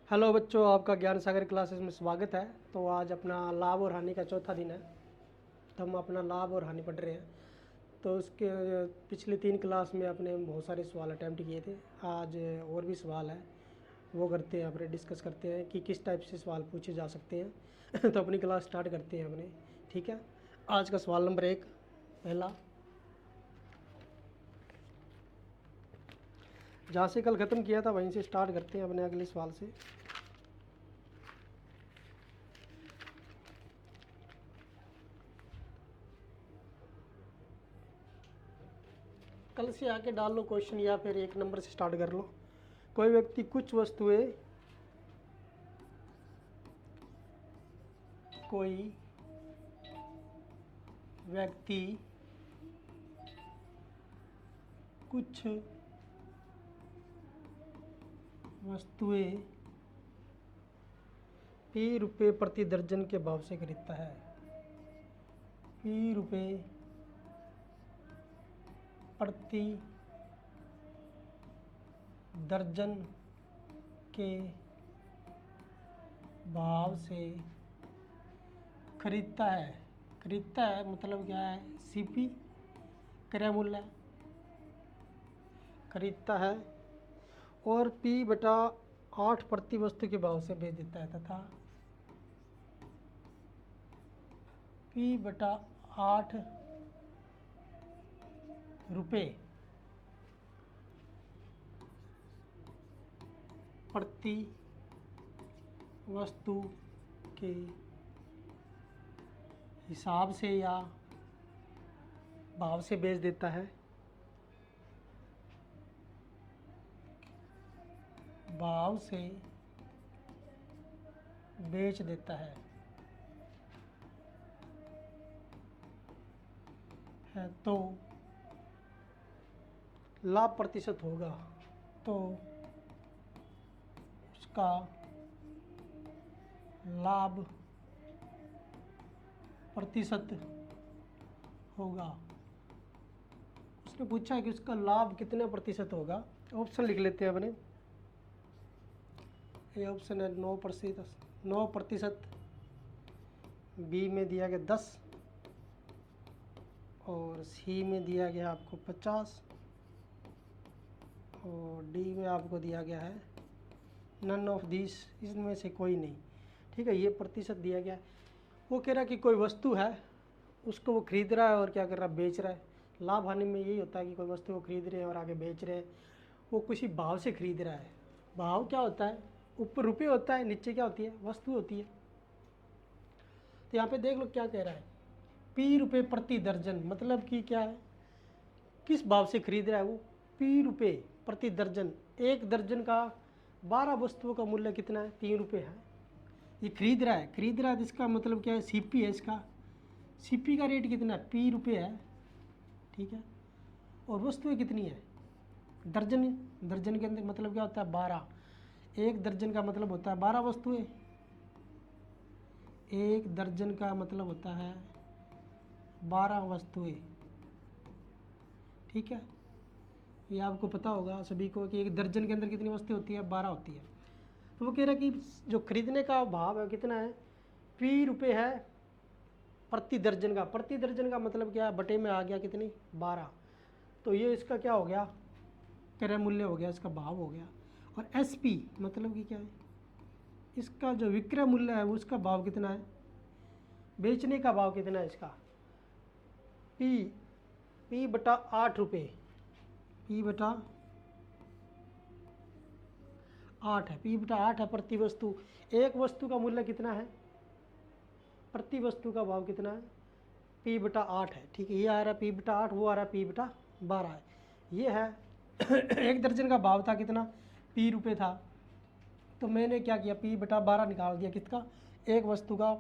Hello बच्चों, आपका ज्ञान सागर क्लासेस में स्वागत है। तो आज अपना लाभ और हानि का चौथा दिन है। तो हम अपना लाभ और हानि पढ़ रहे हैं। तो उसके पिछले 3 क्लास में अपने बहुत सारे सवाल अटैम्प्ट किए थे। आज और भी सवाल है, वो करते हैं, अपने डिस्कस करते हैं कि किस टाइप से सवाल पूछे जा सकते हैं। तो अपनी क्लास स्टार्ट करते हैं अपने। ठीक है, आज का सवाल नंबर 1 पहला, जहाँ से कल ख़त्म किया था वहीं से स्टार्ट करते हैं अपने अगले सवाल से। कल से आके डाल लो क्वेश्चन, या फिर 1 नंबर से स्टार्ट कर लो। कोई व्यक्ति कुछ वस्तुएं कोई व्यक्ति कुछ वस्तुएं ₹P प्रति दर्जन के भाव से खरीदता है। ₹P प्रति दर्जन के भाव से खरीदता है। खरीदता है मतलब क्या है? CP क्रय मूल्य खरीदता है, और P/8 प्रति वस्तु के भाव से बेच देता है, तथा P/8 रुपये प्रति वस्तु के हिसाब से या भाव से बेच देता है। भाव से बेच देता है तो लाभ प्रतिशत होगा, तो उसका लाभ प्रतिशत होगा। उसने पूछा है कि उसका लाभ कितने प्रतिशत होगा। ऑप्शन लिख लेते हैं अपने। ये ऑप्शन है 9%। बी में दिया गया 10, और सी में दिया गया आपको 50, और डी में आपको दिया गया है नन ऑफ दिस, इसमें से कोई नहीं। ठीक है, ये प्रतिशत दिया गया है। वो कह रहा है कि कोई वस्तु है, उसको वो खरीद रहा है और क्या कर रहा है? बेच रहा है। लाभ हानि में यही होता है कि कोई वस्तु को खरीद रहे हैं और आगे बेच रहे हैं। वो किसी भाव से खरीद रहा है। भाव क्या होता है? ऊपर रुपये होता है, नीचे क्या होती है? वस्तु होती है। तो यहाँ पे देख लो क्या कह रहा है, ₹P प्रति दर्जन, मतलब कि क्या है? किस भाव से खरीद रहा है वो? ₹P प्रति दर्जन। एक दर्जन का 12 वस्तुओं का मूल्य कितना है? ₹3 है। ये खरीद रहा है तो इसका मतलब क्या है? CP है इसका। CP का रेट कितना है? ₹P है। ठीक है, और वस्तुएं कितनी है? दर्जन। दर्जन के अंदर मतलब क्या होता है? 12। एक दर्जन का मतलब होता है 12 वस्तुएं। एक दर्जन का मतलब होता है 12 वस्तुएं। ठीक है, ये आपको पता होगा सभी को कि एक दर्जन के अंदर कितनी वस्तुएं होती है? 12 होती है। तो वो कह रहा है कि जो खरीदने का भाव है कितना है? ₹P है प्रति दर्जन का। प्रति दर्जन का मतलब क्या है? बटे में आ गया कितनी? 12। तो ये इसका क्या हो गया? क्रय मूल्य हो गया, इसका भाव हो गया। और SP मतलब कि क्या है? इसका जो विक्रय मूल्य है वो उसका भाव कितना है? बेचने का भाव कितना है इसका? P/8 रुपये। P/8 है। P/8 है प्रति वस्तु। एक वस्तु का मूल्य कितना है? प्रति वस्तु का भाव कितना है? P/8 है। ठीक है, ये आ रहा है P/8, वो आ रहा है P/12 है। ये है एक दर्जन का भाव था कितना? ₹P था। तो मैंने क्या किया? P/12 निकाल दिया। किसका? एक वस्तु का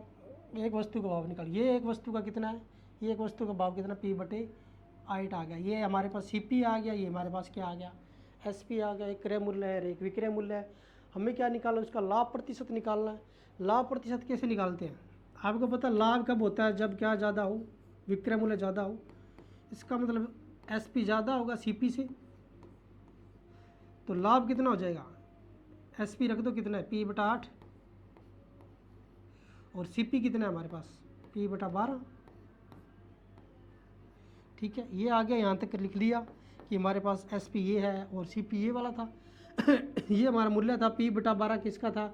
भाव निकाल। ये एक वस्तु का कितना है? ये एक वस्तु का भाव कितना? P/8 आ गया। ये हमारे पास CP आ गया। ये हमारे पास क्या आ गया? SP आ गया। एक क्रय मूल्य है, एक विक्रय मूल्य है। हमें क्या निकालना? उसका लाभ प्रतिशत निकालना है। लाभ प्रतिशत कैसे निकालते हैं? आपको पता है लाभ कब होता है? जब क्या ज़्यादा हो? विक्रय मूल्य ज़्यादा हो। इसका मतलब SP ज़्यादा होगा CP से। तो लाभ कितना हो जाएगा? एस पी रख दो, कितना है P/8, और CP कितना है हमारे पास P/12। ठीक है, ये आ गया, यहाँ तक लिख लिया कि हमारे पास SP ये है और CP ये वाला था। ये हमारा मूल्य था P/12 किसका था,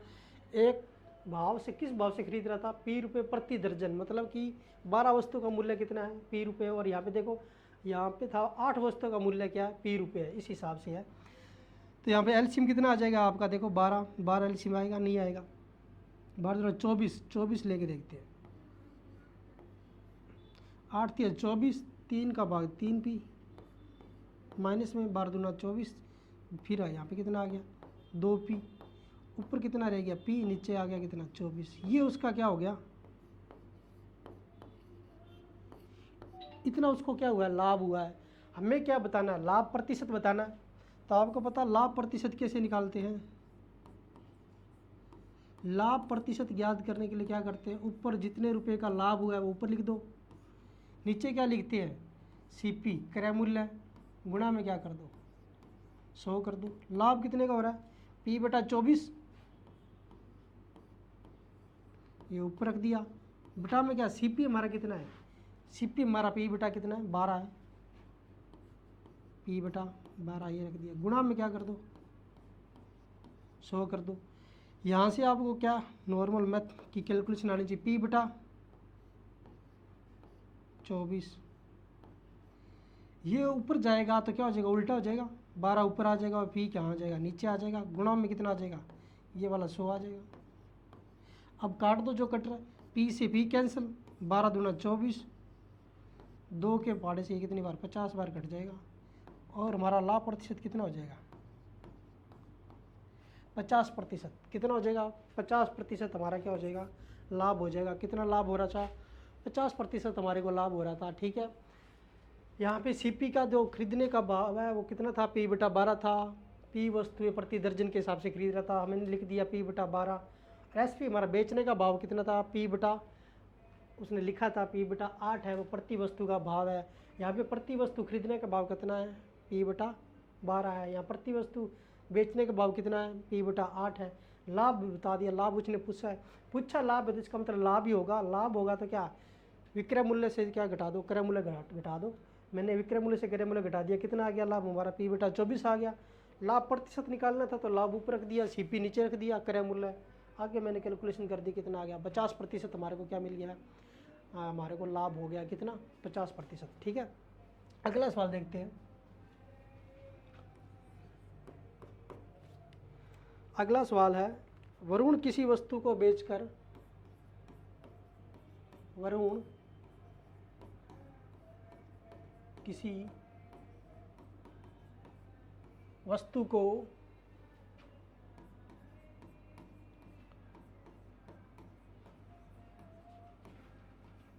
एक भाव से, किस भाव से खरीद रहा था, P रुपये प्रति दर्जन, मतलब कि 12 वस्तु का मूल्य कितना है P रुपये, और यहाँ पे देखो यहाँ पे था 8 वस्तु का मूल्य क्या है P रुपये है, इस हिसाब से है। तो यहाँ पे एलसीएम कितना आ जाएगा आपका, देखो 12 एलसीएम आएगा, नहीं आएगा, 12 24 लेके देखते हैं। 8 3 24, 3 का भाग 3P, माइनस में 12 दूना 24, फिर यहाँ पे कितना आ गया 2P, ऊपर कितना रह गया P, नीचे आ गया कितना 24। ये उसका क्या हो गया, इतना उसको क्या हुआ है, लाभ हुआ है। हमें क्या बताना है, लाभ प्रतिशत बताना है। तो आपको पता लाभ प्रतिशत कैसे निकालते हैं, लाभ प्रतिशत ज्ञात करने के लिए क्या करते हैं, ऊपर जितने रुपए का लाभ हुआ है वो ऊपर लिख दो, नीचे क्या लिखते हैं CP क्रय मूल्य, गुणा में क्या कर दो 100 कर दो। लाभ कितने का हो रहा है P/24, ये ऊपर रख दिया, बटा में क्या CP हमारा कितना है, CP हमारा P/, कितना है 12 है, P/12 ये रख दिया, गुणा में क्या कर दो 100 कर दो। यहाँ से आपको क्या नॉर्मल मैथ की कैलकुलेशन आनी चाहिए, P/24, ये ऊपर जाएगा तो क्या हो जाएगा, उल्टा हो जाएगा, 12 ऊपर आ जाएगा और P क्या आ जाएगा, नीचे आ जाएगा, गुणा में कितना आ जाएगा, ये वाला 100 आ जाएगा। अब काट दो जो कट रहा है, P से P कैंसिल, 12 दूना 24, 2 के पहाड़े से कितनी बार 50 बार कट जाएगा, और हमारा लाभ प्रतिशत कितना हो जाएगा 50%। कितना हो जाएगा 50% हमारा क्या हो जाएगा, लाभ हो जाएगा। कितना लाभ हो रहा था 50% हमारे को लाभ हो रहा था। ठीक है, यहाँ पे CP का जो खरीदने का भाव है वो कितना था P/12 था, P वस्तुएं प्रति दर्जन के हिसाब से खरीद रहा था, हमने लिख दिया P/12। SP हमारा बेचने का भाव कितना था उसने लिखा था P/8 है, वो प्रति वस्तु का भाव है। यहाँ पे प्रति वस्तु खरीदने का भाव कितना है P/12 है, यहाँ प्रति वस्तु बेचने का भाव कितना है P/8 है। लाभ भी बता दिया, लाभ उसने पूछा लाभ है तो इसका मतलब लाभ ही होगा। लाभ होगा तो क्या विक्रय मूल्य से क्या घटा दो, क्रय मूल्य घटा दो। मैंने विक्रय मूल्य से क्रय मूल्य घटा दिया, कितना आ गया लाभ हमारा P/24 आ गया। लाभ प्रतिशत निकालना था तो लाभ ऊपर रख दिया, CP नीचे रख दिया, क्रय मूल्य आगे मैंने कैलकुलेशन कर दी, कितना आ गया 50% हमारे को क्या मिल गया, हमारे को लाभ हो गया कितना 50%। ठीक है, अगला सवाल देखते हैं। अगला सवाल है, वरुण किसी वस्तु को बेचकर, वरुण किसी वस्तु को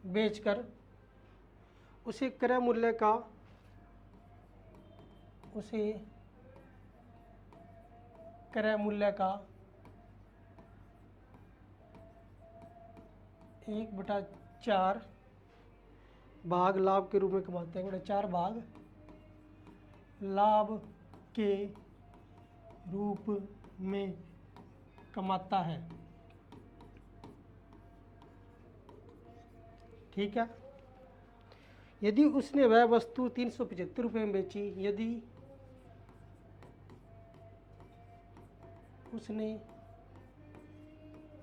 बेचकर उसे क्रय मूल्य का, उसे क्रय मूल्य का 1/4 भाग लाभ के रूप में कमाते हैं, 4 भाग लाभ के रूप में कमाता है। ठीक है, यदि उसने वह वस्तु 375 रुपये में बेची, यदि उसने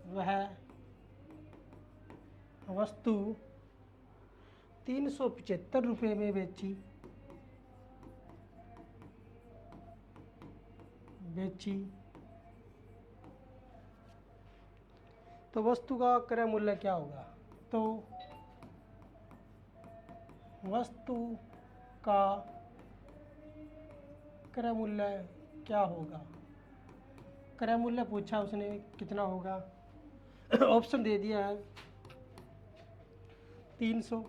वह वस्तु 375 रुपये में बेची तो वस्तु का क्रय मूल्य क्या होगा, तो वस्तु का क्रय मूल्य क्या होगा, क्रय मूल्य पूछा उसने कितना होगा, ऑप्शन दे दिया है 300,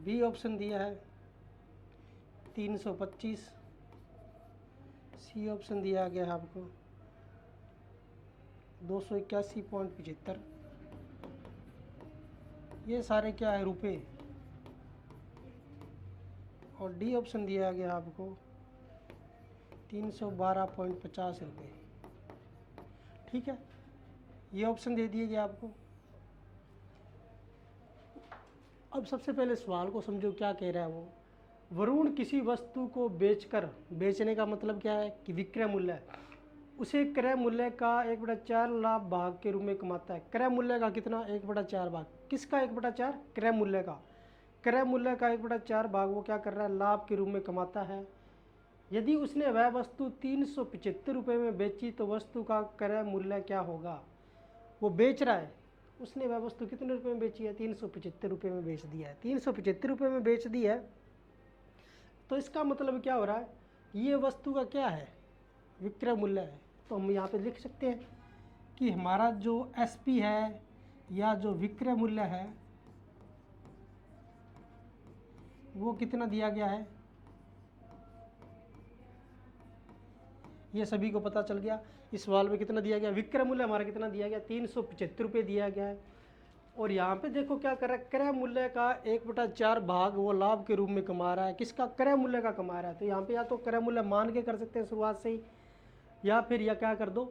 बी ऑप्शन दिया है 325, सी ऑप्शन दिया गया है आपको 281.75। ये सारे क्या है रुपए, और डी ऑप्शन दिया गया आपको 312.50 रुपये। ठीक है, ये ऑप्शन दे दिए गया आपको। अब सबसे पहले सवाल को समझो, क्या कह रहा है वो। वरुण किसी वस्तु को बेचकर, बेचने का मतलब क्या है कि विक्रय मूल्य है, उसे क्रय मूल्य का 1/4 लाभ भाग के रूप में कमाता है। क्रय मूल्य का कितना? 1/4 भाग। किसका 1/4? क्रय मूल्य का। क्रय मूल्य का 1/4 भाग वो क्या कर रहा है? लाभ के रूप में कमाता है। यदि उसने वह वस्तु 375 रुपये में बेची तो वस्तु का क्रय मूल्य क्या होगा? वो बेच रहा है, उसने वह वस्तु कितने रुपए में बेची है? 375 रुपये में बेच दिया है। 375 रुपये में बेच दी है, तो इसका मतलब क्या हो रहा है? ये वस्तु का क्या है? विक्रय मूल्य है। तो हम यहाँ पे लिख सकते हैं कि हमारा जो एसपी है या जो विक्रय मूल्य है वो कितना दिया गया है, ये सभी को पता चल गया। इस सवाल में कितना दिया गया? विक्रय मूल्य हमारा कितना दिया गया? 375 रुपये दिया गया है। और यहाँ पे देखो क्या कर रहा है? क्रय मूल्य का 1/4 भाग वो लाभ के रूप में कमा रहा है। किसका? क्रय मूल्य का कमा रहा है। तो यहाँ पे या तो क्रय मूल्य मान के कर सकते हैं शुरुआत से ही, या फिर या क्या कर दो,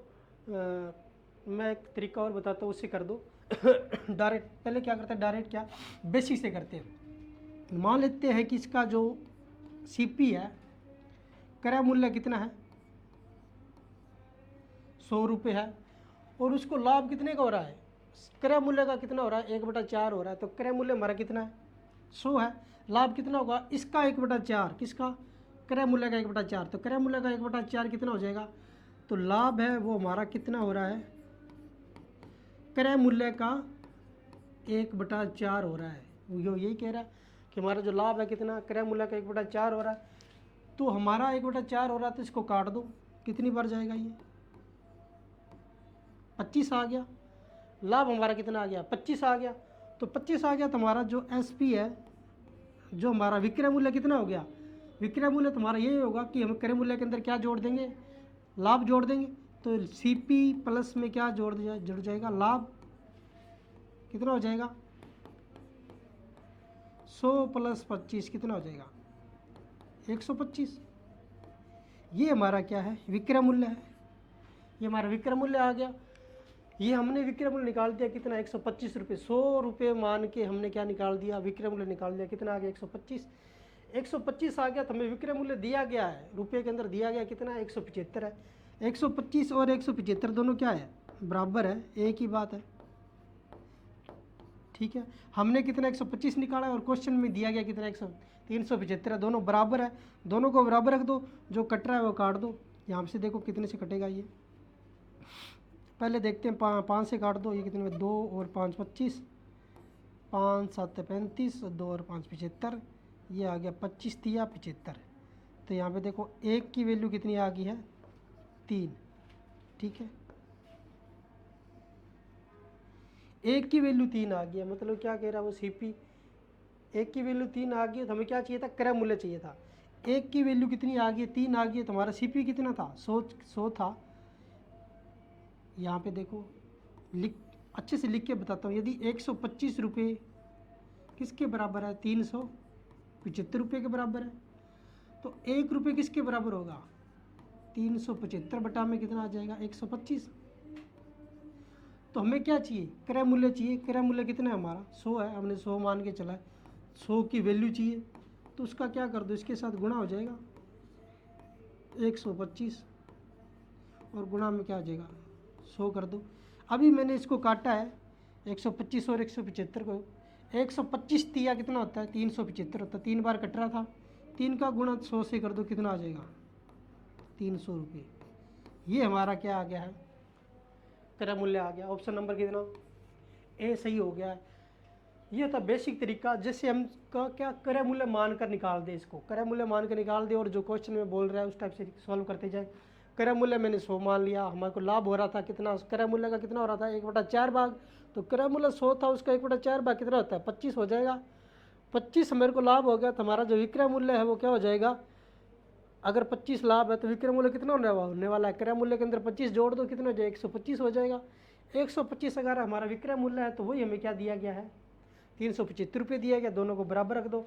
मैं एक तरीका और बताता हूँ, उससे कर दो डायरेक्ट। पहले क्या करते हैं? डायरेक्ट क्या, बेसिक से करते हैं। मान लेते हैं कि इसका जो सीपी है, क्रय मूल्य कितना है? 100 रुपये है, और उसको लाभ कितने का हो रहा है? क्रय मूल्य का कितना हो रहा है? 1/4 हो रहा है। तो क्रय मूल्य हमारा कितना है? 100 है। लाभ कितना होगा? इसका 1/4। किसका? क्रय मूल्य का 1/4। तो क्रय मूल्य का 1/4 कितना हो जाएगा? तो लाभ है वो हमारा कितना हो रहा है? क्रय मूल्य का 1/4 हो रहा है। वो यही कह रहा है कि हमारा जो लाभ है कितना? क्रय मूल्य का 1/4 हो रहा है। तो हमारा 1/4 हो रहा है, तो इसको काट दो। कितनी बार जाएगा ये? 25 आ गया। लाभ हमारा कितना आ गया? 25 आ गया। तो 25 आ गया, तो हमारा जो एसपी है, जो हमारा विक्रय मूल्य कितना हो गया? विक्रय मूल्य तुम्हारा यही होगा कि हम क्रय मूल्य के अंदर क्या जोड़ देंगे? लाभ जोड़ देंगे। तो सीपी प्लस में क्या जुड़ जाएगा? लाभ। कितना हो जाएगा? 100 + 25 कितना हो जाएगा? 125। ये हमारा क्या है? विक्रय मूल्य है। ये हमारा विक्रय मूल्य आ गया। ये हमने विक्रय मूल्य निकाल दिया कितना? 125 रुपये। 100 रुपये मान के हमने क्या निकाल दिया? विक्रय मूल्य निकाल दिया। कितना आ गया? 125। 125 आ गया, तो हमें विक्रय मूल्य दिया गया है, रुपये के अंदर दिया गया कितना? 175 है। 125 और 175 दोनों क्या है? बराबर है, एक ही बात है। ठीक है, हमने कितना? 125 निकाला है, और क्वेश्चन में दिया गया कितना? 375 है। दोनों बराबर है, दोनों को बराबर रख दो। जो कट रहा है वो काट दो। यहाँ से देखो कितने से कटेगा ये। पहले देखते हैं, 5 से काट दो। ये कितने में? 2 और 5 25, 5 7 35, 2 और 5 75। ये आ गया 25 तिया 75। तो यहाँ पे देखो एक की वैल्यू कितनी आ गई है? 3। ठीक है, एक की वैल्यू 3 आ गई है। मतलब क्या कह रहा है वो सीपी? एक की वैल्यू 3 आ गई है, तो हमें क्या चाहिए था? क्रय मूल्य चाहिए था। एक की वैल्यू कितनी आ गई है? 3 आ गई है। तो हमारा सीपी कितना था? 100 था। यहाँ पे देखो, अच्छे से लिख के बताता हूँ। यदि 125 रुपये किसके बराबर है? 375 रुपये के बराबर है। तो 1 रुपये किसके बराबर होगा? 375 बटा में कितना आ जाएगा? 125। तो हमें क्या चाहिए? क्रय मूल्य चाहिए। क्रय मूल्य कितना है हमारा? 100 है। हमने 100 मान के चला है। 100 की वैल्यू चाहिए, तो उसका क्या कर दो? इसके साथ गुणा हो जाएगा 125, और गुणा में क्या आ जाएगा? 100 कर दो। अभी मैंने इसको काटा है 125 और 175 को। 125 तिया कितना होता है? 375 होता है। 3 बार कट रहा था। 3 का गुणा 100 से कर दो, कितना आ जाएगा? 300 रुपये। ये हमारा क्या आ गया है? क्रय मूल्य आ गया। ऑप्शन नंबर कितना? ए सही हो गया है। ये था बेसिक तरीका, जैसे हम का क्या क्रय मूल्य मान कर निकाल दे। इसको क्रय मूल्य मान कर निकाल दे, और जो क्वेश्चन में बोल रहा है उस टाइप से सॉल्व करते जाए। क्रय मूल्य मैंने 100 मान लिया। हमारे को लाभ हो रहा था कितना? क्रय मूल्य का कितना हो रहा था? 1/4 भाग। तो क्रय मूल्य 100 था, उसका 1/4 भाग कितना होता है? 25 हो जाएगा। 25 मेरे को लाभ हो गया, तो हमारा जो विक्रय मूल्य है वो क्या हो जाएगा? अगर 25 लाभ है तो विक्रय मूल्य कितना होने वाला है? क्रय मूल्य के अंदर 25 जोड़ दो, कितना हो जाएगा? 125 हो जाएगा। 125 अगर हमारा विक्रय मूल्य है, तो वही हमें क्या दिया गया है? 375 रुपये दिया गया। दोनों को बराबर रख दो।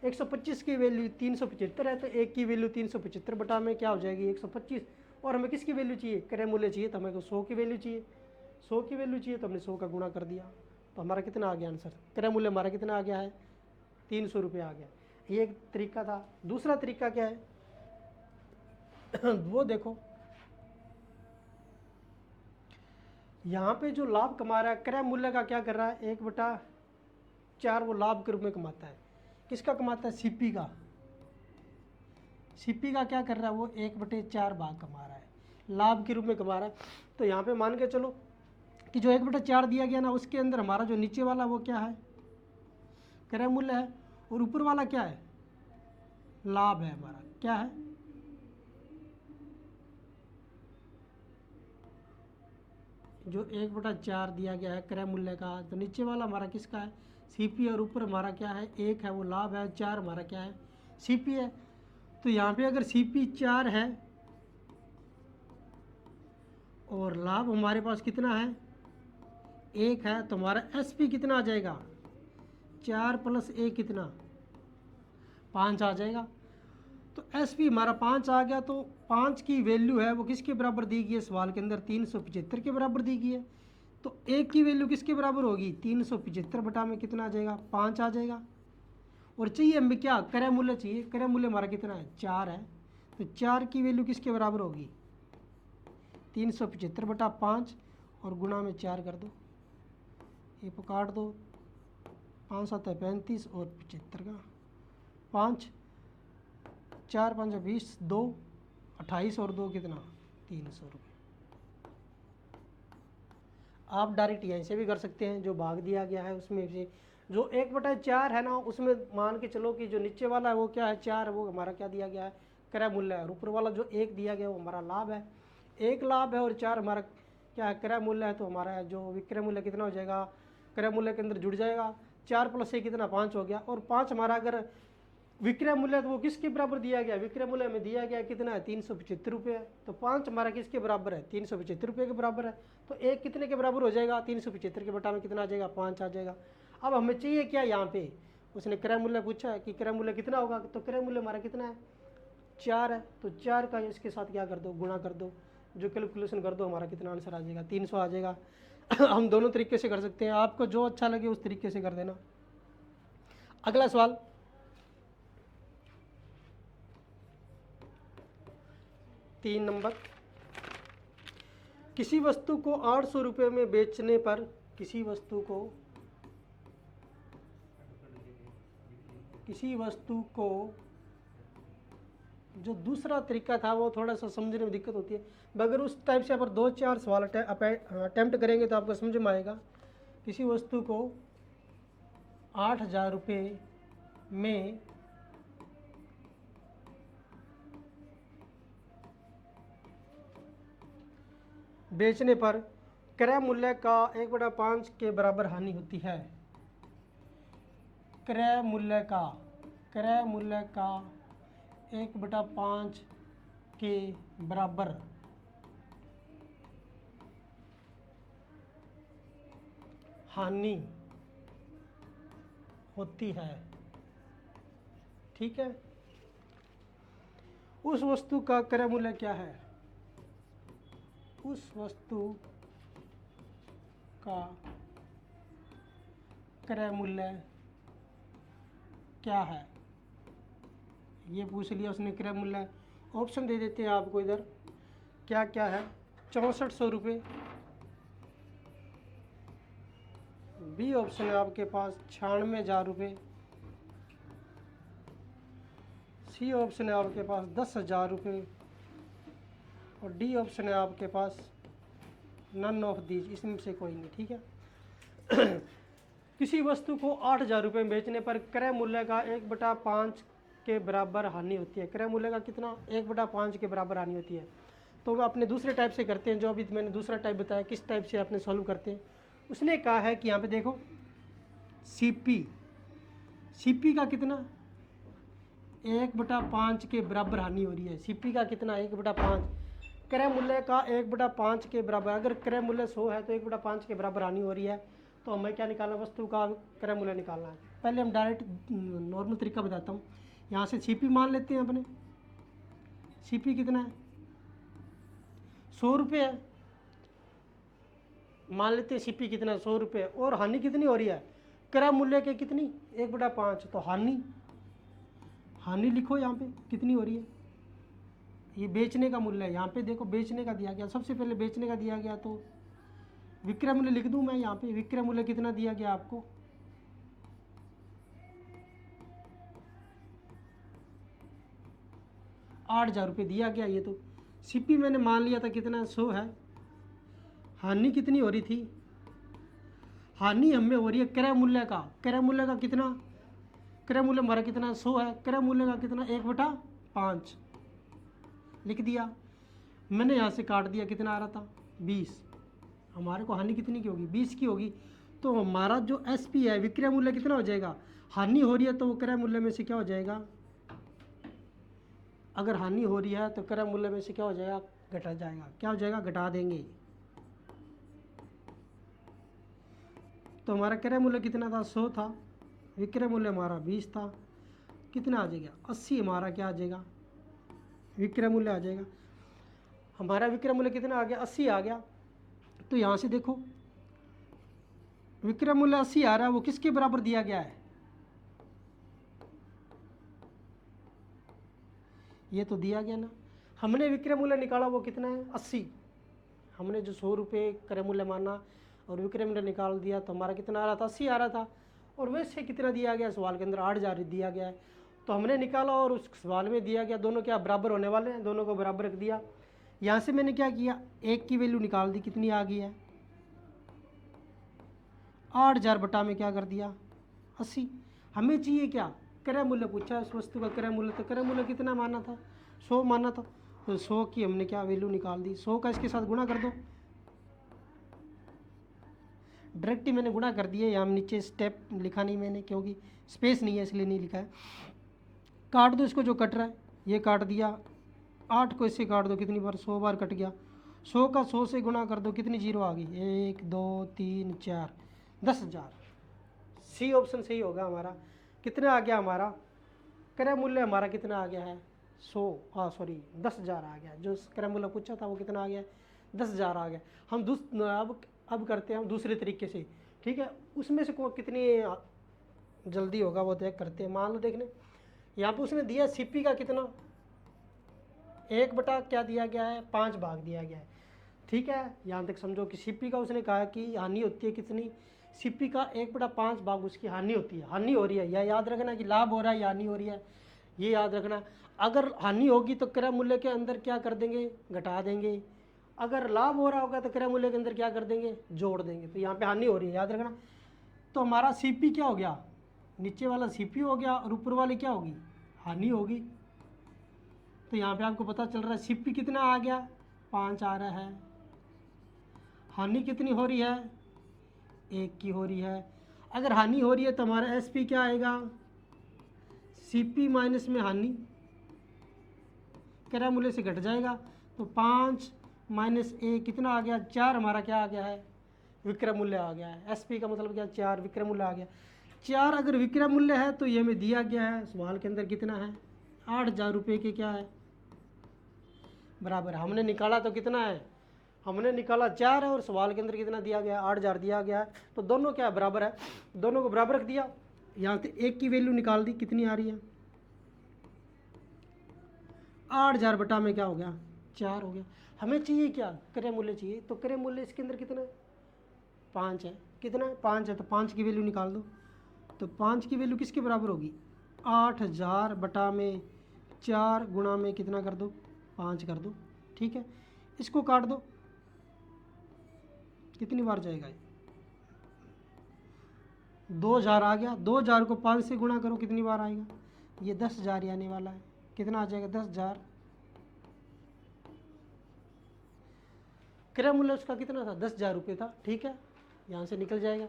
125 की वैल्यू 375 है, तो एक की वैल्यू 375 बटा में क्या हो जाएगी 125। और हमें किसकी वैल्यू चाहिए, क्रय मूल्य चाहिए, तो हमें को 100 की वैल्यू चाहिए। 100 की वैल्यू चाहिए तो हमने 100 का गुणा कर दिया, तो हमारा कितना आ गया आंसर, क्रय मूल्य हमारा कितना आ गया है 300 रुपये आ गया। ये एक तरीका था। दूसरा तरीका क्या है वो देखो, यहाँ पे जो लाभ कमा रहा है क्रय मूल्य का क्या कर रहा है 1/4 वो लाभ के रूप में कमाता है। किसका कमाता है, सीपी का। सीपी का क्या कर रहा है वो 1/4 भाग कमा रहा है, लाभ के रूप में कमा रहा है। तो यहाँ पे मान के चलो कि जो 1/4 दिया गया ना, उसके अंदर हमारा जो नीचे वाला वो क्या है क्रय मूल्य है, और ऊपर वाला क्या है लाभ है हमारा। क्या है, जो 1/4 दिया गया है क्रय मूल्य का, तो नीचे वाला हमारा किसका है सीपी, और ऊपर हमारा क्या है 1 है वो लाभ है, 4 हमारा क्या है सीपी है। तो यहाँ पे अगर सीपी 4 है और लाभ हमारे पास कितना है 1 है, तो हमारा एसपी कितना आ जाएगा 4 + 1 कितना 5 आ जाएगा। तो एसपी हमारा 5 आ गया। तो 5 की वैल्यू है वो किसके बराबर दी गई है सवाल के अंदर 375 के बराबर दी गई है। तो 1 की वैल्यू किसके बराबर होगी 375 बटा में कितना आ जाएगा 5 आ जाएगा। और चाहिए हमें क्या क्रय मूल्य चाहिए, क्रय मूल्य हमारा कितना है 4 है, तो 4 की वैल्यू किसके बराबर होगी 375 बटा 5 और गुणा में 4 कर दो, ये को काट दो, 5 7 है 35 और 75 का 5, 4 5 20, 2 28 और 2 कितना 300 रुपये। आप डायरेक्ट यहीं से भी कर सकते हैं, जो भाग दिया गया है उसमें से जो 1/4 है ना, उसमें मान के चलो कि जो नीचे वाला है वो क्या है 4, वो हमारा क्या दिया गया है क्रय मूल्य है, और ऊपर वाला जो 1 दिया गया वो हमारा लाभ है। 1 लाभ है और 4 हमारा क्या है क्रय मूल्य है। तो हमारा जो विक्रय मूल्य कितना हो जाएगा क्रय मूल्य के अंदर जुड़ जाएगा, 4 + 1 कितना 5 हो गया। और 5 हमारा अगर विक्रय मूल्य तो वो किसके बराबर दिया गया, विक्रय मूल्य में दिया गया कितना है 375 रुपये। तो 5 हमारा किसके बराबर है 375 रुपये के बराबर है। तो 1 कितने के बराबर हो जाएगा 375 के बटा में कितना आ जाएगा 5 आ जाएगा। अब हमें चाहिए क्या, यहाँ पे उसने क्रय मूल्य पूछा है कि क्रय मूल्य कितना होगा, तो क्रय मूल्य हमारा कितना है 4 है, तो 4 का इसके साथ क्या कर दो गुणा कर दो, जो कैलकुलेशन कर दो हमारा कितना आंसर आ जाएगा 300 आ जाएगा। हम दोनों तरीके से कर सकते हैं, आपको जो अच्छा लगे उस तरीके से कर देना। अगला सवाल, तीन नंबर, किसी वस्तु को 800 रुपये में बेचने पर किसी वस्तु को जो दूसरा तरीका था वो थोड़ा सा समझने में दिक्कत होती है, मगर उस टाइप से अगर 2-4 सवाल अटेम्प्ट करेंगे तो आपको समझ में आएगा। किसी वस्तु को 8000 रुपये में बेचने पर क्रय मूल्य का 1/5 के बराबर हानि होती है। क्रय मूल्य का 1/5 के बराबर हानि होती है, ठीक है। उस वस्तु का क्रय मूल्य क्या है, उस वस्तु का क्रय मूल्य क्या है, ये पूछ लिया उसने क्रय मूल्य। ऑप्शन दे देते हैं आपको इधर, क्या क्या है 6400 रुपये, बी ऑप्शन है आपके पास 96,000 रुपये, सी ऑप्शन है आपके पास 10,000 रुपये, और डी ऑप्शन है आपके पास नन ऑफ दीज, इसमें से कोई नहीं, ठीक है। किसी वस्तु को 8,000 रुपये में बेचने पर क्रय मूल्य का 1/5 के बराबर हानि होती है। क्रय मूल्य का कितना 1/5 के बराबर हानि होती है। तो वह अपने दूसरे टाइप से करते हैं, जो अभी मैंने दूसरा टाइप बताया किस टाइप से अपने सॉल्व करते हैं। उसने कहा है कि यहाँ पे देखो सीपी का कितना 1/5 के बराबर हानि हो रही है। सीपी का कितना 1/5, क्रय मूल्य का 1/5 के बराबर, अगर क्रय मूल्य 100 है तो 1/5 के बराबर हानि हो रही है। तो हमें क्या निकालना, वस्तु का क्रय मूल्य निकालना है। पहले हम डायरेक्ट नॉर्मल तरीका बताता हूँ। यहाँ से सीपी मान लेते हैं अपने, सीपी कितना है 100 रुपये है, मान लेते हैं सीपी कितना है 100 रुपये, और हानि कितनी हो रही है क्रय मूल्य के कितनी 1/5, तो हानि लिखो यहाँ पे कितनी हो रही है, ये बेचने का मूल्य है, यहाँ पे देखो बेचने का दिया गया, सबसे पहले बेचने का दिया गया तो विक्रय मूल्य लिख दूं मैं यहाँ पे, विक्रय मूल्य कितना दिया गया आपको 8,000 रुपये दिया गया। ये तो सीपी मैंने मान लिया था कितना 100 है, हानि कितनी हो रही थी, हानि हमें हो रही है क्रय मूल्य का, क्रय मूल्य का कितना, क्रय मूल्य हमारा कितना 100 है, क्रय मूल्य का कितना 1/5 लिख दिया। मैंने यहाँ से काट दिया, कितना आ रहा था 20, हमारे को हानि कितनी की होगी 20 की होगी। तो हमारा जो एसपी है विक्रय मूल्य कितना हो जाएगा, हानि हो रही है तो वो क्रय मूल्य में से क्या हो जाएगा, अगर हानि हो रही है तो क्रय मूल्य में से क्या हो जाएगा, घटा जाएगा, क्या हो जाएगा, घटा देंगे। तो हमारा क्रय मूल्य कितना था 100 था, विक्रय मूल्य हमारा 20 था, कितना आ जाएगा 80, हमारा क्या आ जाएगा विक्रय मूल्य आ जाएगा। हमारा विक्रय मूल्य कितना आ गया 80 आ गया। तो यहाँ से देखो विक्रय मूल्य 80 आ रहा है, वो किसके बराबर दिया गया है, ये तो दिया गया ना। हमने विक्रय मूल्य निकाला वो कितना है 80, हमने जो 100 रुपये क्रय मूल्य माना और विक्रय मूल्य निकाल दिया तो हमारा कितना आ रहा था 80 आ रहा था। और वैसे कितना दिया गया सवाल के अंदर 8,000 दिया गया है, तो हमने निकाला और उस सवाल में दिया गया दोनों क्या बराबर होने वाले हैं, दोनों को बराबर रख दिया। यहाँ से मैंने क्या किया, एक की वैल्यू निकाल दी, कितनी आ गई है 8,000 बटा में क्या कर दिया 80। हमें चाहिए क्या, क्रय मूल्य पूछा उस वस्तु का क्रय मूल्य, तो क्रय मूल्य कितना माना था 100 माना था, तो 100 की हमने क्या वैल्यू निकाल दी, 100 का इसके साथ गुणा कर दो, डायरेक्ट ही मैंने गुणा कर दिया। यहाँ नीचे स्टेप लिखा नहीं मैंने क्योंकि स्पेस नहीं है इसलिए नहीं लिखा है। काट दो इसको जो कट रहा है, ये काट दिया, 8 को इससे काट दो, कितनी बार 100 बार कट गया, 100 का 100 से गुणा कर दो, कितनी जीरो आ गई 1 2 3 4 10,000। सी ऑप्शन सही होगा हमारा। कितना आ गया हमारा क्रय मूल्य, हमारा कितना आ गया है 10,000 आ गया, जो क्रय मूल्य पूछा था वो कितना आ गया 10,000 आ गया। हम अब करते हैं हम दूसरे तरीके से, ठीक है, उसमें से कितनी जल्दी होगा वो देख करते हैं। मान लो देखने यहाँ पे उसने दिया सीपी का कितना 1 बटा क्या दिया गया है 5 भाग दिया गया है, ठीक है। यहाँ तक समझो कि सीपी का उसने कहा कि हानि होती है कितनी, सीपी का 1/5 भाग उसकी हानि होती है, हानि हो रही है, या याद रखना कि लाभ हो रहा है या हानि हो रही है, ये याद रखना। अगर हानि होगी तो क्रय मूल्य के अंदर क्या कर देंगे, घटा देंगे, अगर लाभ हो रहा होगा तो क्रय मूल्य के अंदर क्या कर देंगे, जोड़ देंगे। तो यहाँ पे हानि हो रही है याद रखना। तो हमारा सीपी क्या हो गया, नीचे वाला सीपी हो गया और ऊपर वाली क्या होगी, हानि होगी। तो यहाँ पे आपको पता चल रहा है सीपी कितना आ गया 5 आ रहा है, हानि कितनी हो रही है 1 की हो रही है। अगर हानि हो रही है तो हमारा एसपी क्या आएगा, सीपी माइनस में हानि, क्रय मूल्य से घट जाएगा, तो 5 माइनस 1 कितना आ गया 4, हमारा क्या आ गया है विक्रय मूल्य आ गया है। एसपी का मतलब क्या 4 विक्रय मूल्य आ गया। 4 अगर विक्रय मूल्य है तो ये हमें दिया गया है सवाल के अंदर कितना है 8,000 रुपये के क्या है बराबर। हमने निकाला तो कितना है, हमने निकाला 4 है और सवाल के अंदर कितना दिया गया है 8,000 दिया गया है, तो दोनों क्या है बराबर है, दोनों को बराबर रख दिया। यहाँ से 1 की वैल्यू निकाल दी, कितनी आ रही है 8,000 बटा में क्या हो गया 4 हो गया। हमें चाहिए क्या, क्रय मूल्य चाहिए, तो क्रय मूल्य इसके अंदर कितना है 5 है, कितना है 5 है, तो 5 की वैल्यू निकाल दो। तो 5 की वैल्यू किसके बराबर होगी 8,000 बटा में 4 गुणा में कितना कर दो 5 कर दो, ठीक है। इसको काट दो, कितनी बार जाएगा 2,000 आ गया, 2,000 को 5 से गुणा करो कितनी बार आएगा, ये 10,000 ही आने वाला है, कितना आ जाएगा 10,000। क्रय मूल्य उसका कितना था 10,000 रुपये था, ठीक है, यहाँ से निकल जाएगा।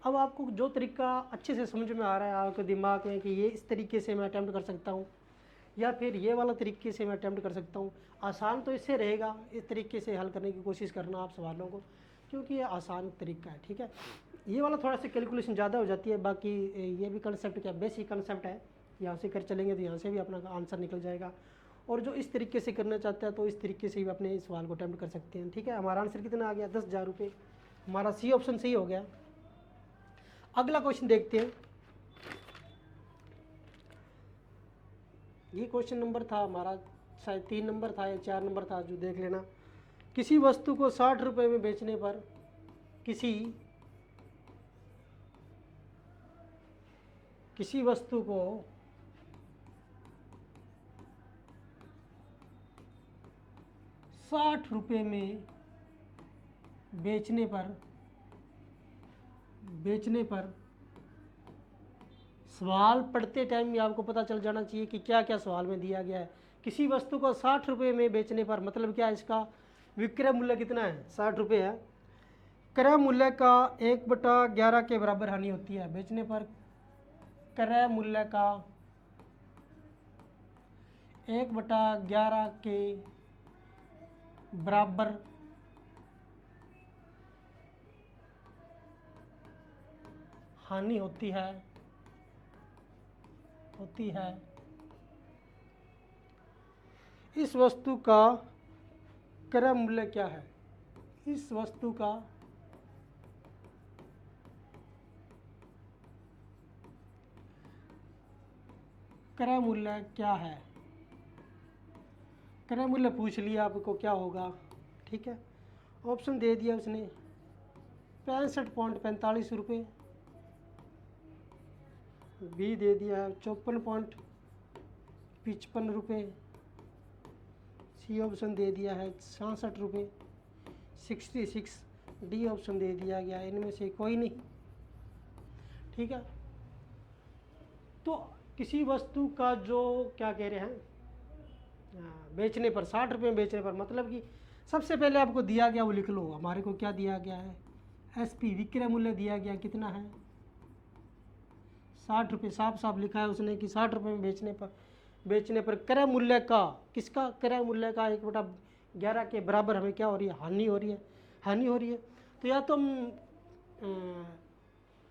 अब आपको जो तरीका अच्छे से समझ में आ रहा है आपके दिमाग में कि ये इस तरीके से मैं अटैम्प्ट कर सकता हूँ या फिर ये वाला तरीके से मैं अटैम्प्ट कर सकता हूँ, आसान तो इससे रहेगा, इस तरीके से हल करने की कोशिश करना आप सवालों को, क्योंकि ये आसान तरीका है, ठीक है। ये वाला थोड़ा सा कैलकुलेशन ज़्यादा हो जाती है, बाकी ये भी कंसेप्ट क्या बेसिक कंसेप्ट है, यहाँ से कर चलेंगे तो यहाँ से भी अपना आंसर निकल जाएगा। और जो इस तरीके से करना चाहता है तो इस तरीके से भी अपने इस सवाल को अटैम्प्ट कर सकते हैं। ठीक है, हमारा आंसर कितना आ गया? 10,000 रुपये। हमारा सी ऑप्शन सही हो गया। अगला क्वेश्चन देखते हैं। ये क्वेश्चन नंबर था हमारा शायद 3 नंबर था या 4 नंबर था, जो देख लेना। किसी वस्तु को 60 रुपये में बेचने पर किसी वस्तु को 60 रुपये में बेचने पर सवाल पढ़ते टाइम ही आपको पता चल जाना चाहिए कि क्या क्या सवाल में दिया गया है। किसी वस्तु को 60 रुपये में बेचने पर मतलब क्या है? इसका विक्रय मूल्य कितना है? 60 रुपये है। क्रय मूल्य का 1/11 के बराबर हानि होती है। बेचने पर क्रय मूल्य का 1/11 के बराबर हानि होती है। इस वस्तु का क्रय मूल्य क्या है? इस वस्तु का क्रय मूल्य क्या है? क्रय मूल्य पूछ लिया आपको क्या होगा। ठीक है, ऑप्शन दे दिया उसने 65.45 रुपये, बी दे दिया है 54.55 रुपये, सी ऑप्शन दे दिया है 66 रुपये, 66, डी ऑप्शन दे दिया गया, इनमें से कोई नहीं। ठीक है, तो किसी वस्तु का जो क्या कह रहे हैं बेचने पर 60 रुपये में बेचने पर, मतलब कि सबसे पहले आपको दिया गया वो लिख लो। हमारे को क्या दिया गया है? एसपी विक्रय मूल्य दिया गया कितना है? 60 रुपये। साफ साफ लिखा है उसने कि 60 रुपये में बेचने पर क्रय मूल्य का, किसका क्रय मूल्य का 1/11 के बराबर हमें क्या हो रही है? हानि हो रही है। तो या तो हम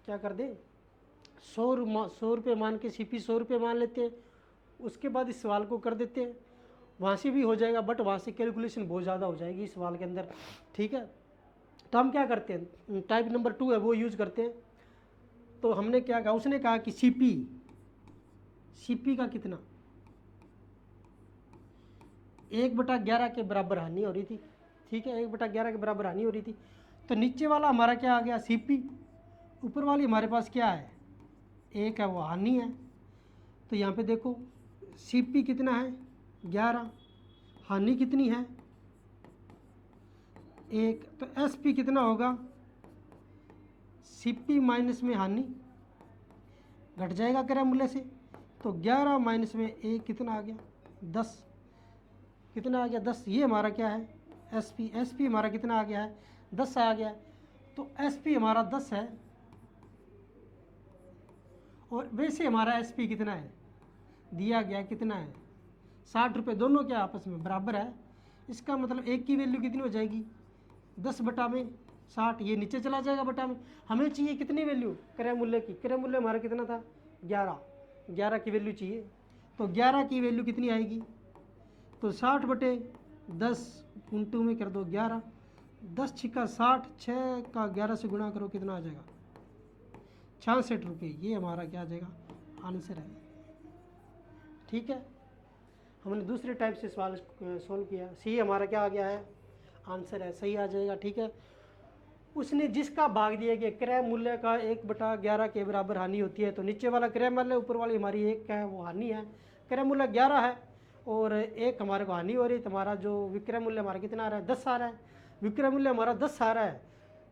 क्या कर दें, 100 रुपये मान के सीपी 100 रुपये मान लेते हैं, उसके बाद इस सवाल को कर देते हैं। वहाँ से भी हो जाएगा, बट वहाँ से कैलकुलेशन बहुत ज़्यादा हो जाएगी इस सवाल के अंदर। ठीक है, तो हम क्या करते हैं, टाइप नंबर 2 है वो यूज़ करते हैं। तो हमने क्या कहा, उसने कहा कि सीपी का कितना 1/11 के बराबर हानि हो रही थी। ठीक है, 1/11 के बराबर हानि हो रही थी। तो नीचे वाला हमारा क्या आ गया? सीपी। ऊपर वाली हमारे पास क्या है? 1 है, वो हानि है। तो यहाँ पे देखो सीपी कितना है? 11, हानि कितनी है? 1। तो एसपी कितना होगा? सीपी माइनस में हानि घट जाएगा क्रय मूल्य से, तो 11 माइनस में 1 कितना आ गया? 10। कितना आ गया? 10। ये हमारा क्या है? एसपी हमारा कितना आ गया है? 10 आ गया। तो एसपी हमारा 10 है, और वैसे हमारा एसपी कितना है? दिया गया कितना है? 60 रुपये। दोनों क्या आपस में बराबर है। इसका मतलब 1 की वैल्यू कितनी हो जाएगी? 10/60। ये नीचे चला जाएगा बटा में। हमें चाहिए कितनी वैल्यू? क्रय मूल्य की। क्रय मूल्य हमारा कितना था? 11 की वैल्यू चाहिए। तो 11 की वैल्यू कितनी आएगी? तो 60/10 × में कर दो 11, 10 छिक्का 60, 6 का 11 से गुणा करो, कितना आ जाएगा? 66 रुपये। ये हमारा क्या आ जाएगा? आंसर है। ठीक है, हमने दूसरे टाइप से सवाल सोल्व किया। सी हमारा क्या आ गया है? आंसर है, सही आ जाएगा। ठीक है, उसने जिसका भाग दिया गया क्रय मूल्य का 1/11 के बराबर हानि होती है, तो नीचे वाला क्रय मूल्य, ऊपर वाली हमारी 1 है वो हानि है। क्रय मूल्य 11 है और 1 हमारे को हानि हो रही है, तो हमारा जो विक्रय मूल्य हमारा कितना आ रहा है? 10 आ रहा है। विक्रय मूल्य हमारा 10 आ रहा है,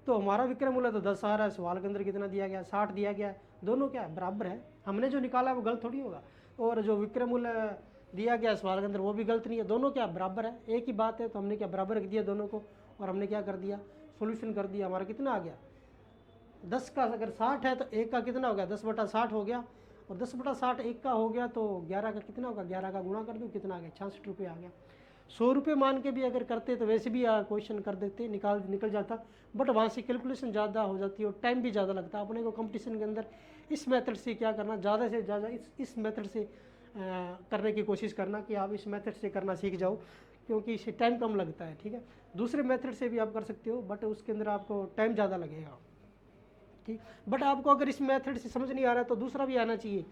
तो हमारा विक्रय मूल्य तो 10 आ रहा है। सवाल के अंदर कितना दिया गया? 60 दिया गया है। दोनों क्या बराबर है। हमने जो निकाला है वो गलत थोड़ी होगा, और जो विक्रय मूल्य दिया गया सवाल के अंदर वो भी गलत नहीं है। दोनों क्या बराबर है, एक ही बात है। तो हमने क्या बराबर रख दिया दोनों को, और हमने क्या कर दिया? सॉल्यूशन कर दिया। हमारा कितना आ गया? 10 का अगर 60 है तो 1 का कितना हो गया? 10/60 हो गया, और 10/60 1 का हो गया, तो 11 का कितना होगा? 11 का गुणा कर दूँ, कितना आ गया? 66 रुपये आ गया। 100 रुपये मान के भी अगर करते तो वैसे भी क्वेश्चन कर देते, निकल जाता, बट वहाँ से कैलकुलेशन ज़्यादा हो जाती है और टाइम भी ज़्यादा लगता है। अपने को कंपटीशन के अंदर इस मेथड से क्या करना, ज़्यादा से ज़्यादा इस मेथड से करने की कोशिश करना कि आप इस मेथड से करना सीख जाओ, क्योंकि इससे टाइम कम लगता है। ठीक है, दूसरे मेथड से भी आप कर सकते हो बट उसके अंदर आपको टाइम ज़्यादा लगेगा। ठीक, बट आपको अगर इस मेथड से समझ नहीं आ रहा तो दूसरा भी आना चाहिए।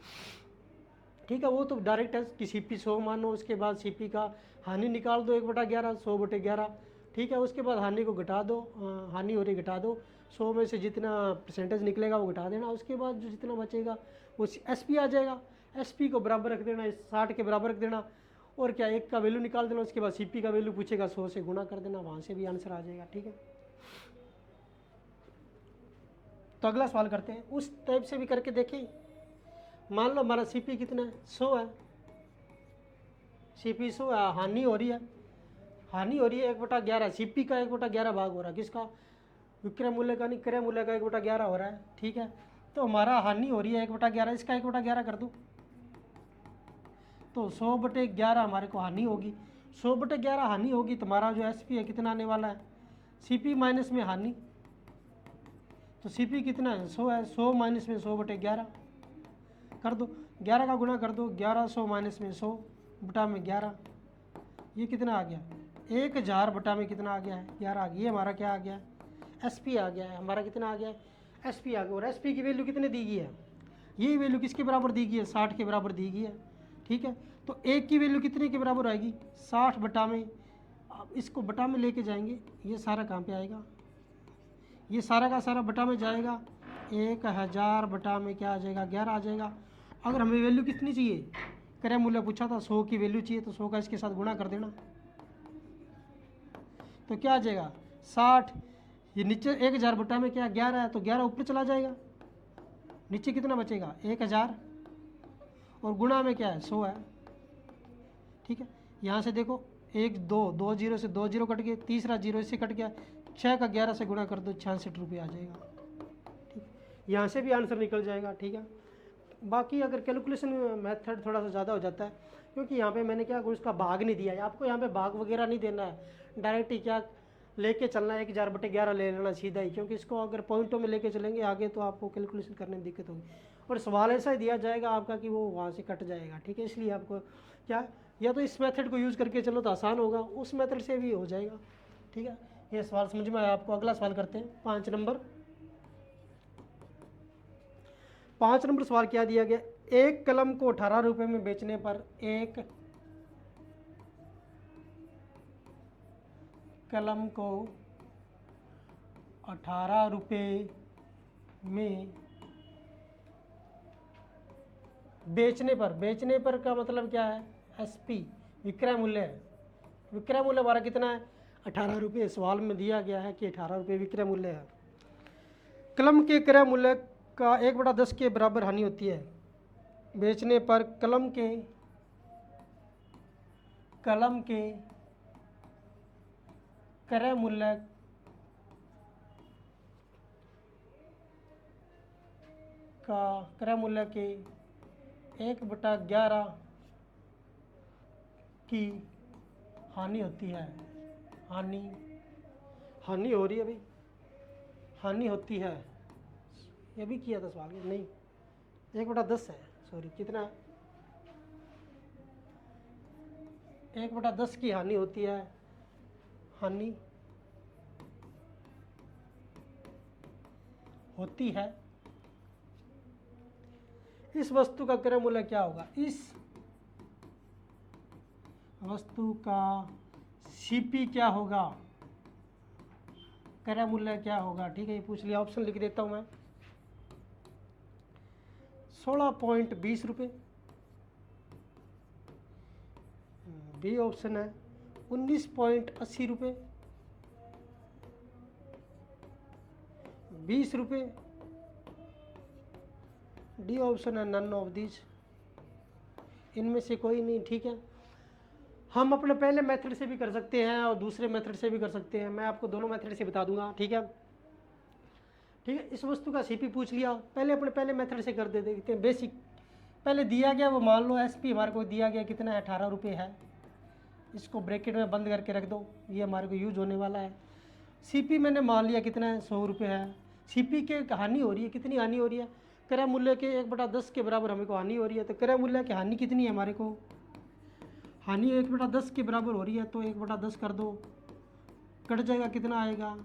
ठीक है, वो तो डायरेक्ट है कि CP 100 मानो, उसके बाद CP का हानि निकाल दो 1/11, 100/11। ठीक है, उसके बाद हानि को घटा दो, हानि हो रही घटा दो, 100 में से जितना परसेंटेज निकलेगा वो घटा देना। उसके बाद जो जितना बचेगा वो SP आ जाएगा। SP को बराबर रख देना, 60 के बराबर रख देना, और क्या 1 का वैल्यू निकाल देना। उसके बाद CP का वैल्यू पूछेगा, 100 से गुणा कर देना, वहाँ से भी आंसर आ जाएगा। ठीक है, तो अगला सवाल करते हैं, उस टाइप से भी करके देखें। मान लो हमारा CP कितना है, 100 है, CP 100 है, हानि हो रही है 1/11, CP का 1/11 भाग हो रहा है, किसका, विक्रय मूल्य का नहीं, क्रय मूल्य का 1/11 हो रहा है। ठीक है, तो हमारा हानि हो रही है 1/11, इसका 1/11 कर दूँ तो 100/11 हमारे को हानि होगी। 100/11 हानि होगी तो हमारा जो SP है कितना आने वाला है, CP माइनस में हानि, तो CP कितना है, 100 है, 100 माइनस में 100/11 कर दो, 11 का गुणा कर दो, 1100 माइनस में 100 बटा में 11, ये कितना आ गया, 1000 बटा में कितना आ गया है, 11 आ गया। ये हमारा क्या आ गया, SP आ गया है, हमारा कितना आ गया है, SP आ गया। और SP की वैल्यू कितने दी गई है, ये वैल्यू किसके बराबर दी गई है, 60 के बराबर दी गई है। ठीक है, तो 1 की वैल्यू कितने के बराबर आएगी, 60 बटा में, अब इसको बटा में लेके जाएंगे, ये सारा कहाँ पे आएगा, ये सारा का सारा बटा में जाएगा, 1000 बटा में क्या आ जाएगा, 11 आ जाएगा। अगर हमें वैल्यू कितनी चाहिए, क्रय मूल्य पूछा था, 100 की वैल्यू चाहिए, तो 100 का इसके साथ गुणा कर देना, तो क्या आ जाएगा 60, ये नीचे 1000 बटा में क्या 11 है, तो 11 ऊपर चला जाएगा, नीचे कितना बचेगा 1000, और गुणा में क्या है 100 है। ठीक है, यहाँ से देखो 1 2 जीरो से 2 जीरो कट गए, तीसरा जीरो इससे कट गया, 6 का 11 से गुणा कर दो, 66 रुपये आ जाएगा। ठीक, यहाँ से भी आंसर निकल जाएगा। ठीक है, बाकी अगर कैलकुलेशन मेथड थोड़ा सा ज़्यादा हो जाता है, क्योंकि यहाँ पे मैंने क्या उसका भाग नहीं दिया है, आपको यहाँ पे भाग वगैरह नहीं देना है, डायरेक्ट ही क्या लेके चलना है, 1000/11 ले लेना सीधा ही, क्योंकि इसको अगर पॉइंटों में लेके चलेंगे आगे तो आपको कैलकुलेशन करने में दिक्कत होगी, और सवाल ऐसा ही दिया जाएगा आपका कि वो वहाँ से कट जाएगा। ठीक है, इसलिए आपको क्या, या तो इस मेथड को यूज़ करके चलो तो आसान होगा, उस मेथड से भी हो जाएगा। ठीक है, ये सवाल समझ में आया आपको। अगला सवाल करते हैं 5 नंबर। 5 नंबर सवाल क्या दिया गया, एक कलम को 18 रुपये में बेचने पर, एक कलम को 18 रुपये में बेचने पर का मतलब क्या है, SP विक्रय मूल्य है, विक्रय मूल्य हमारा कितना है 18 रुपये, सवाल में दिया गया है कि 18 रुपये विक्रय मूल्य है। कलम के क्रय मूल्य का 1/10 के बराबर हानि होती है, बेचने पर कलम के क्रय मूल्य के 1/11 की हानि होती है, हानि हो रही है भाई, हानि होती है, ये भी किया था सवाल में, नहीं 1/10 है, सॉरी कितना है, 1/10 की हानि होती है, हानि होती है। इस वस्तु का क्रय मूल्य क्या होगा, इस वस्तु का CP क्या होगा, क्रय मूल्य क्या होगा। ठीक है, ये पूछ लिया, ऑप्शन लिख देता हूं मैं, 16.20 रुपये, बी ऑप्शन है 19.80 रुपये, 20 रुपये, डी ऑप्शन है नन ऑफ दिस, इनमें से कोई नहीं। ठीक है, हम अपने पहले मेथड से भी कर सकते हैं और दूसरे मेथड से भी कर सकते हैं, मैं आपको दोनों मेथड से बता दूंगा। ठीक है, इस वस्तु का CP पूछ लिया, पहले मेथड से कर देते हैं बेसिक। पहले दिया गया वो मान लो SP हमारे को दिया गया कितना है 18 रुपये है, इसको ब्रैकेट में बंद करके रख दो, ये हमारे को यूज होने वाला है। सीपी मैंने मान लिया कितना है, 100 रुपये है। सीपी के हानि हो रही है, कितनी हानि हो रही है, क्रय मूल्य के 1/10 के बराबर हमें को हानि हो रही है। तो क्रय मूल्य की हानि कितनी है, हमारे को हानि 1/10 के बराबर हो रही है, तो 1/10 कर दो, कट जाएगा, कितना आएगा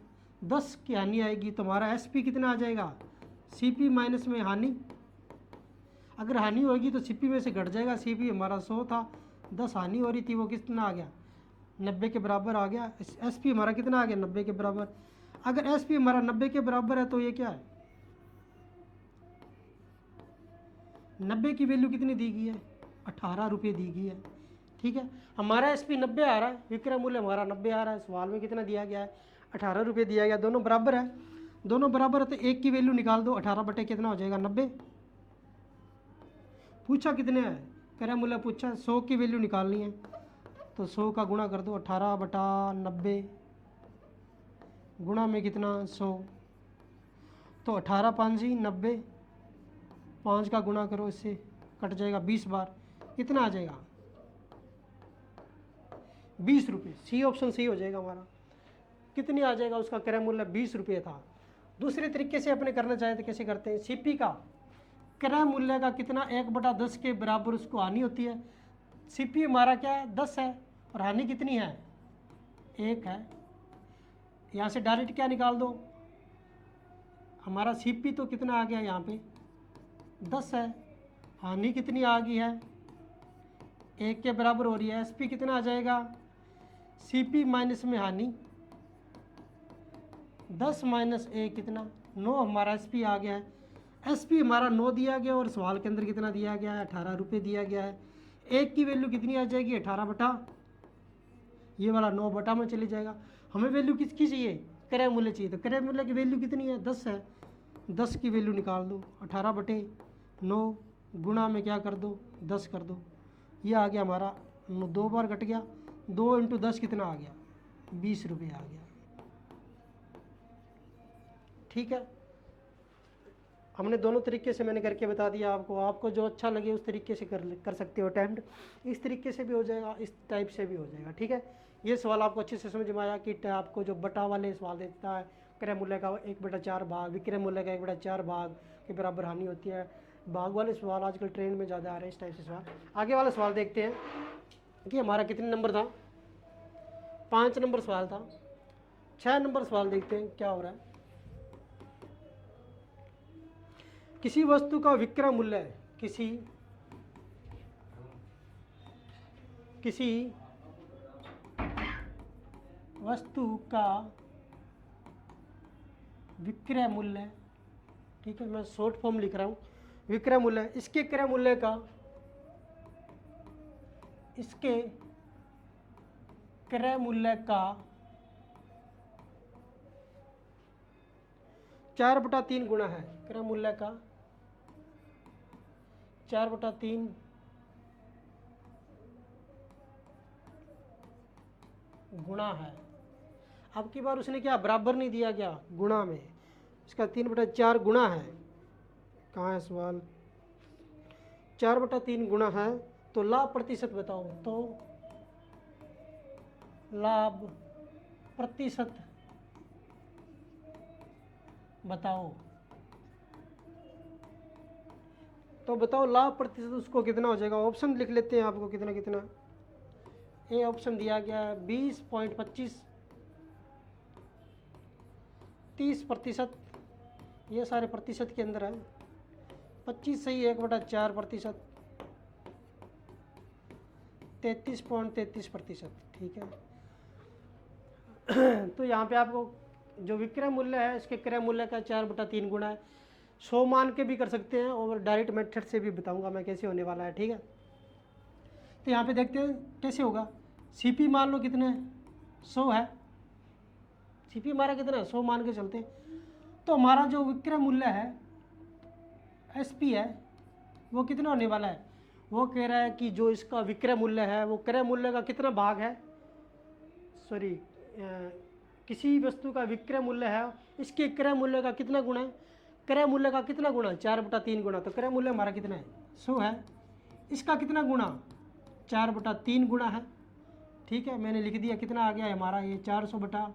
10 की हानि आएगी। तो हमारा एसपी कितना आ जाएगा, सीपी माइनस में हानि, अगर हानि होगी तो सीपी में से घट जाएगा। सीपी हमारा 100 था, 10 हानि हो रही थी, वो कितना आ गया 90 के बराबर आ गया। एसपी हमारा कितना आ गया 90 के बराबर। अगर एसपी हमारा 90 के बराबर है तो ये क्या है, 90 की वैल्यू कितनी दी गई है, 18 रुपये दी गई है। ठीक है, हमारा एसपी 90 आ रहा है, विक्रय मूल्य हमारा 90 आ रहा है, सवाल में कितना दिया गया है 18 रुपये दिया गया। दोनों बराबर है, दोनों बराबर है तो एक की वैल्यू निकाल दो, 18 बटे कितना हो जाएगा 90। पूछा कितने है, क्रय मूल्य पूछा, 100 की वैल्यू निकालनी है, तो 100 का गुणा कर दो, 18 बटा 90 गुणा में कितना 100, तो 18 5 90, 5 का गुणा करो, इससे कट जाएगा 20 बार, कितना आ जाएगा 20 रुपये। सी ऑप्शन सही हो जाएगा हमारा। कितनी आ जाएगा, उसका क्रय मूल्य 20 रुपये था। दूसरे तरीके से अपने करना चाहें तो कैसे करते हैं, सीपी का क्रय मूल्य का कितना 1/10 के बराबर उसको हानि होती है। सीपी हमारा क्या है 10 है और हानि कितनी है 1 है। यहाँ से डायरेक्ट क्या निकाल दो, हमारा सीपी तो कितना आ गया यहाँ पे 10 है, हानि कितनी आ गई है 1 के बराबर हो रही है। एसपी कितना आ जाएगा, सीपी माइनस में हानि 10 माइनस 1 कितना 9, हमारा एसपी आ गया है। एसपी हमारा 9 दिया गया और सवाल के अंदर कितना दिया गया है 18 रुपये दिया गया है। एक की वैल्यू कितनी आ जाएगी 18 बटा, ये वाला 9 बटा में चली जाएगा। हमें वैल्यू किसकी चाहिए, क्रय मूल्य चाहिए, तो क्रय मूल्य की वैल्यू कितनी है 10 है, 10 की वैल्यू निकाल दो, 18 बटे 9 गुणा में क्या कर दो 10 कर दो, ये आ गया हमारा 2 बार कट गया, 2 इंटू 10 कितना आ गया 20 रुपये आ गया। ठीक है, हमने दोनों तरीके से मैंने करके बता दिया आपको, आपको जो अच्छा लगे उस तरीके से कर सकते हो अटेम्प्ट। इस तरीके से भी हो जाएगा, इस टाइप से भी हो जाएगा। ठीक है, ये सवाल आपको अच्छे से समझ में आया कि आपको जो बटा वाले सवाल देता है, क्रय मूल्य का 1/4 भाग, विक्रय मूल्य का 1/4 भाग के बराबर हानि होती है, भाग वाले सवाल आजकल ट्रेंड में ज़्यादा आ रहे हैं, इस टाइप से सवाल। आगे वाला सवाल देखते हैं कि हमारा कितने नंबर था, 5 नंबर सवाल था। 6 नंबर सवाल देखते हैं क्या हो रहा है। किसी वस्तु का विक्रय मूल्य, किसी वस्तु का विक्रय मूल्य, ठीक है मैं शॉर्ट फॉर्म लिख रहा हूँ, विक्रय मूल्य, इसके क्रय मूल्य का, इसके क्रय मूल्य का 4/3 गुणा है, क्रय मूल्य का 4/3 गुणा है। अब की बार उसने क्या बराबर नहीं दिया गया गुणा में, इसका 3/4 गुणा है। कहाँ है सवाल, 4/3 गुणा है, तो लाभ प्रतिशत बताओ, तो लाभ प्रतिशत बताओ, तो बताओ लाभ प्रतिशत उसको कितना हो जाएगा। ऑप्शन लिख लेते हैं आपको कितना कितना। ए ऑप्शन दिया गया है 20.25, 30%, ये सारे प्रतिशत के अंदर है, 25 सही 1/4%, 33.33%। ठीक है, तो यहाँ पे आपको जो विक्रय मूल्य है इसके क्रय मूल्य का 4/3 गुणा है। 100 मान के भी कर सकते हैं और डायरेक्ट मेथड से भी बताऊंगा मैं कैसे होने वाला है। ठीक है, तो यहाँ पे देखते हैं कैसे होगा। सीपी मान लो कितने 100 है, सीपी हमारा कितना है 100 मान के चलते हैं, तो हमारा जो विक्रय मूल्य है एसपी है वो कितना होने वाला है, वो कह रहा है कि जो इसका विक्रय मूल्य है वो क्रय मूल्य का कितना भाग है, सॉरी किसी वस्तु का विक्रय मूल्य है इसके क्रय मूल्य का कितना गुणा है, क्रय मूल्य का कितना गुणा 4/3 गुणा, तो क्रय मूल्य हमारा कितना है 100 है, इसका कितना गुणा 4/3 गुणा है। ठीक है, मैंने लिख दिया कितना आ गया हमारा ये 400 बटा,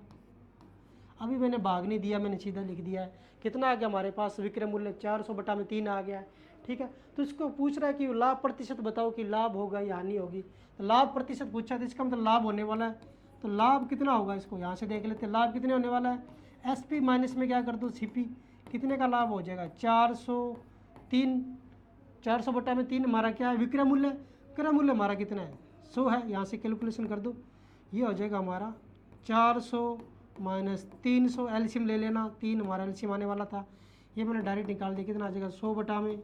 अभी मैंने भाग नहीं दिया, मैंने सीधा लिख दिया है कितना आ गया हमारे पास विक्रय मूल्य 400 बटा में 3 आ गया है। ठीक है, तो इसको पूछ रहा है कि लाभ प्रतिशत बताओ कि लाभ होगा या हानि होगी। तो लाभ प्रतिशत पूछा तो इसका मतलब लाभ होने वाला है, तो लाभ कितना होगा इसको यहाँ से देख लेते हैं। लाभ कितने होने वाला है, एस पी माइनस में क्या कर दो सी पी, कितने का लाभ हो जाएगा 403, 400 बटा में 3 हमारा क्या है विक्रय मूल्य, क्रय मूल्य हमारा कितना है 100 है, यहाँ से कैलकुलेशन कर दो, ये हो जाएगा हमारा 400 माइनस 300, एलसीएम ले लेना, 3 हमारा एलसीएम आने वाला था, ये मैंने डायरेक्ट निकाल दिया, कितना आ जाएगा 100 बटा में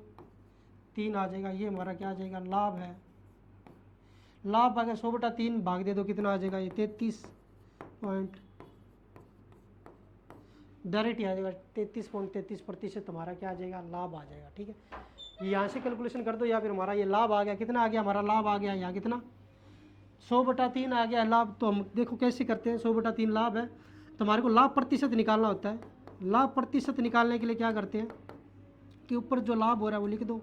3 आ जाएगा, ये हमारा क्या आ जाएगा लाभ है। लाभ आ गया 100 बटा 3 भाग दे दो, कितना आ जाएगा ये 33 पॉइंट, डायरेक्ट ही आ जाएगा 33.33% हमारा क्या आ जाएगा लाभ आ जाएगा। ठीक है, यहाँ से कैलकुलेशन कर दो, या फिर हमारा ये लाभ आ गया, कितना आ गया हमारा लाभ आ गया यहाँ कितना 100 बटा 3 आ गया लाभ। तो हम देखो कैसे करते हैं, 100 बटा 3 लाभ है, तो हमारे को लाभ प्रतिशत निकालना होता है। लाभ प्रतिशत निकालने के लिए क्या करते हैं कि ऊपर जो लाभ हो रहा है वो लिख दो,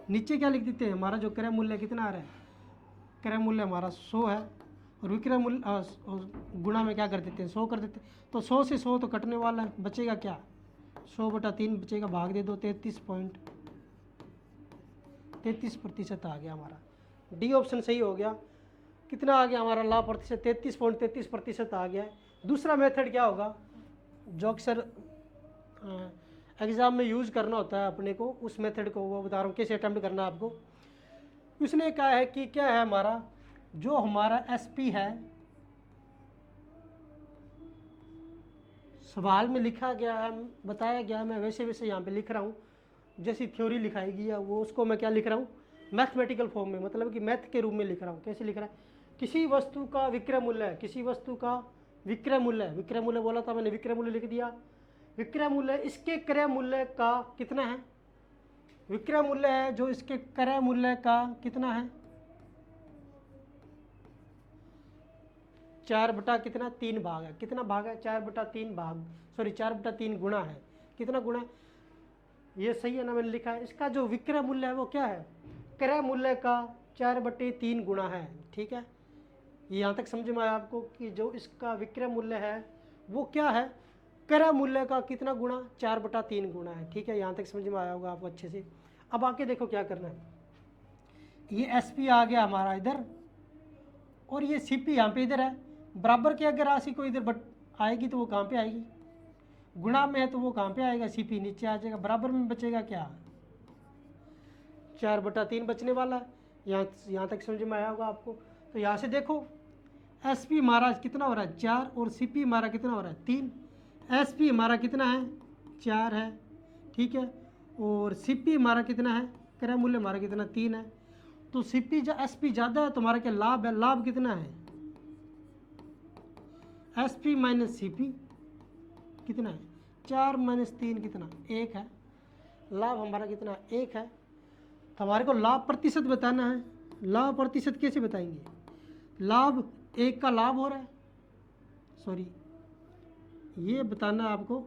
नीचे क्या लिख देते हैं हमारा जो क्रय मूल्य कितना आ रहा है, क्रय मूल्य हमारा 100 है, और विक्रय मूल्य गुणा में क्या कर देते हैं 100 कर देते हैं, तो 100 से 100 तो कटने वाला है, बचेगा क्या 100 बटा 3 बचेगा, भाग दे दो 33.33% आ गया हमारा, डी ऑप्शन सही हो गया। कितना आ गया हमारा लाभ प्रतिशत 33.33% आ गया है। दूसरा मेथड क्या होगा जो अक्सर एग्ज़ाम में यूज़ करना होता है अपने को, उस मेथड को वो बता रहा हूँ कैसे अटेम्प्ट करना है आपको। उसने कहा है कि क्या है हमारा जो हमारा एसपी है, सवाल में लिखा गया है, बताया गया, मैं वैसे वैसे यहाँ पे लिख रहा हूँ, जैसी थ्योरी लिखाई गई है वो उसको मैं क्या लिख रहा हूँ मैथमेटिकल फॉर्म में, मतलब कि मैथ के रूप में लिख रहा हूँ। कैसे लिख रहा है, किसी वस्तु का विक्रय मूल्य है, किसी वस्तु का विक्रय मूल्य, विक्रय मूल्य बोला था मैंने, विक्रय मूल्य लिख दिया, विक्रय मूल्य इसके क्रय मूल्य का कितना है, विक्रय मूल्य है जो इसके क्रय मूल्य का कितना है 4 बटा कितना 3 भाग है, कितना भाग है 4 बटा 3 भाग, सॉरी 4 बटा 3 गुणा है, कितना गुणा है, ये सही है ना मैंने लिखा है। इसका जो विक्रय मूल्य है वो क्या है क्रय मूल्य का 4 बटे 3 गुणा है। ठीक है, ये यहाँ तक समझ में आया आपको कि जो इसका विक्रय मूल्य है वो क्या है क्रय मूल्य का कितना गुणा 4 बटा 3 गुणा है। ठीक है, यहाँ तक समझ में आया होगा आपको अच्छे से। अब आके देखो क्या करना है, ये एस पी आ गया हमारा इधर, और ये सी पी यहाँ पे इधर है, बराबर की अगर राशि को इधर बट आएगी तो वो कहाँ पे आएगी, गुणा में है तो वो कहाँ पे आएगा सी पी नीचे आ जाएगा, बराबर में बचेगा क्या 4 बटा 3 बचने वाला है। यहाँ तक समझ में आया होगा आपको। तो यहाँ से देखो एस पी हमारा कितना हो रहा है 4, और सी पी हमारा कितना हो रहा है 3, एस पी हमारा कितना है 4 है, ठीक है, और सी पी हमारा कितना है क्रय मूल्य हमारा कितना 3 है, तो सी पी एस पी ज़्यादा है तो हमारा क्या लाभ है, लाभ कितना है S P minus C P कितना है 4 माइनस 3 कितना 1 है, लाभ हमारा कितना 1 है। तो हमारे को लाभ प्रतिशत बताना है, लाभ प्रतिशत कैसे बताएंगे, लाभ 1 का लाभ हो रहा है, सॉरी ये बताना है आपको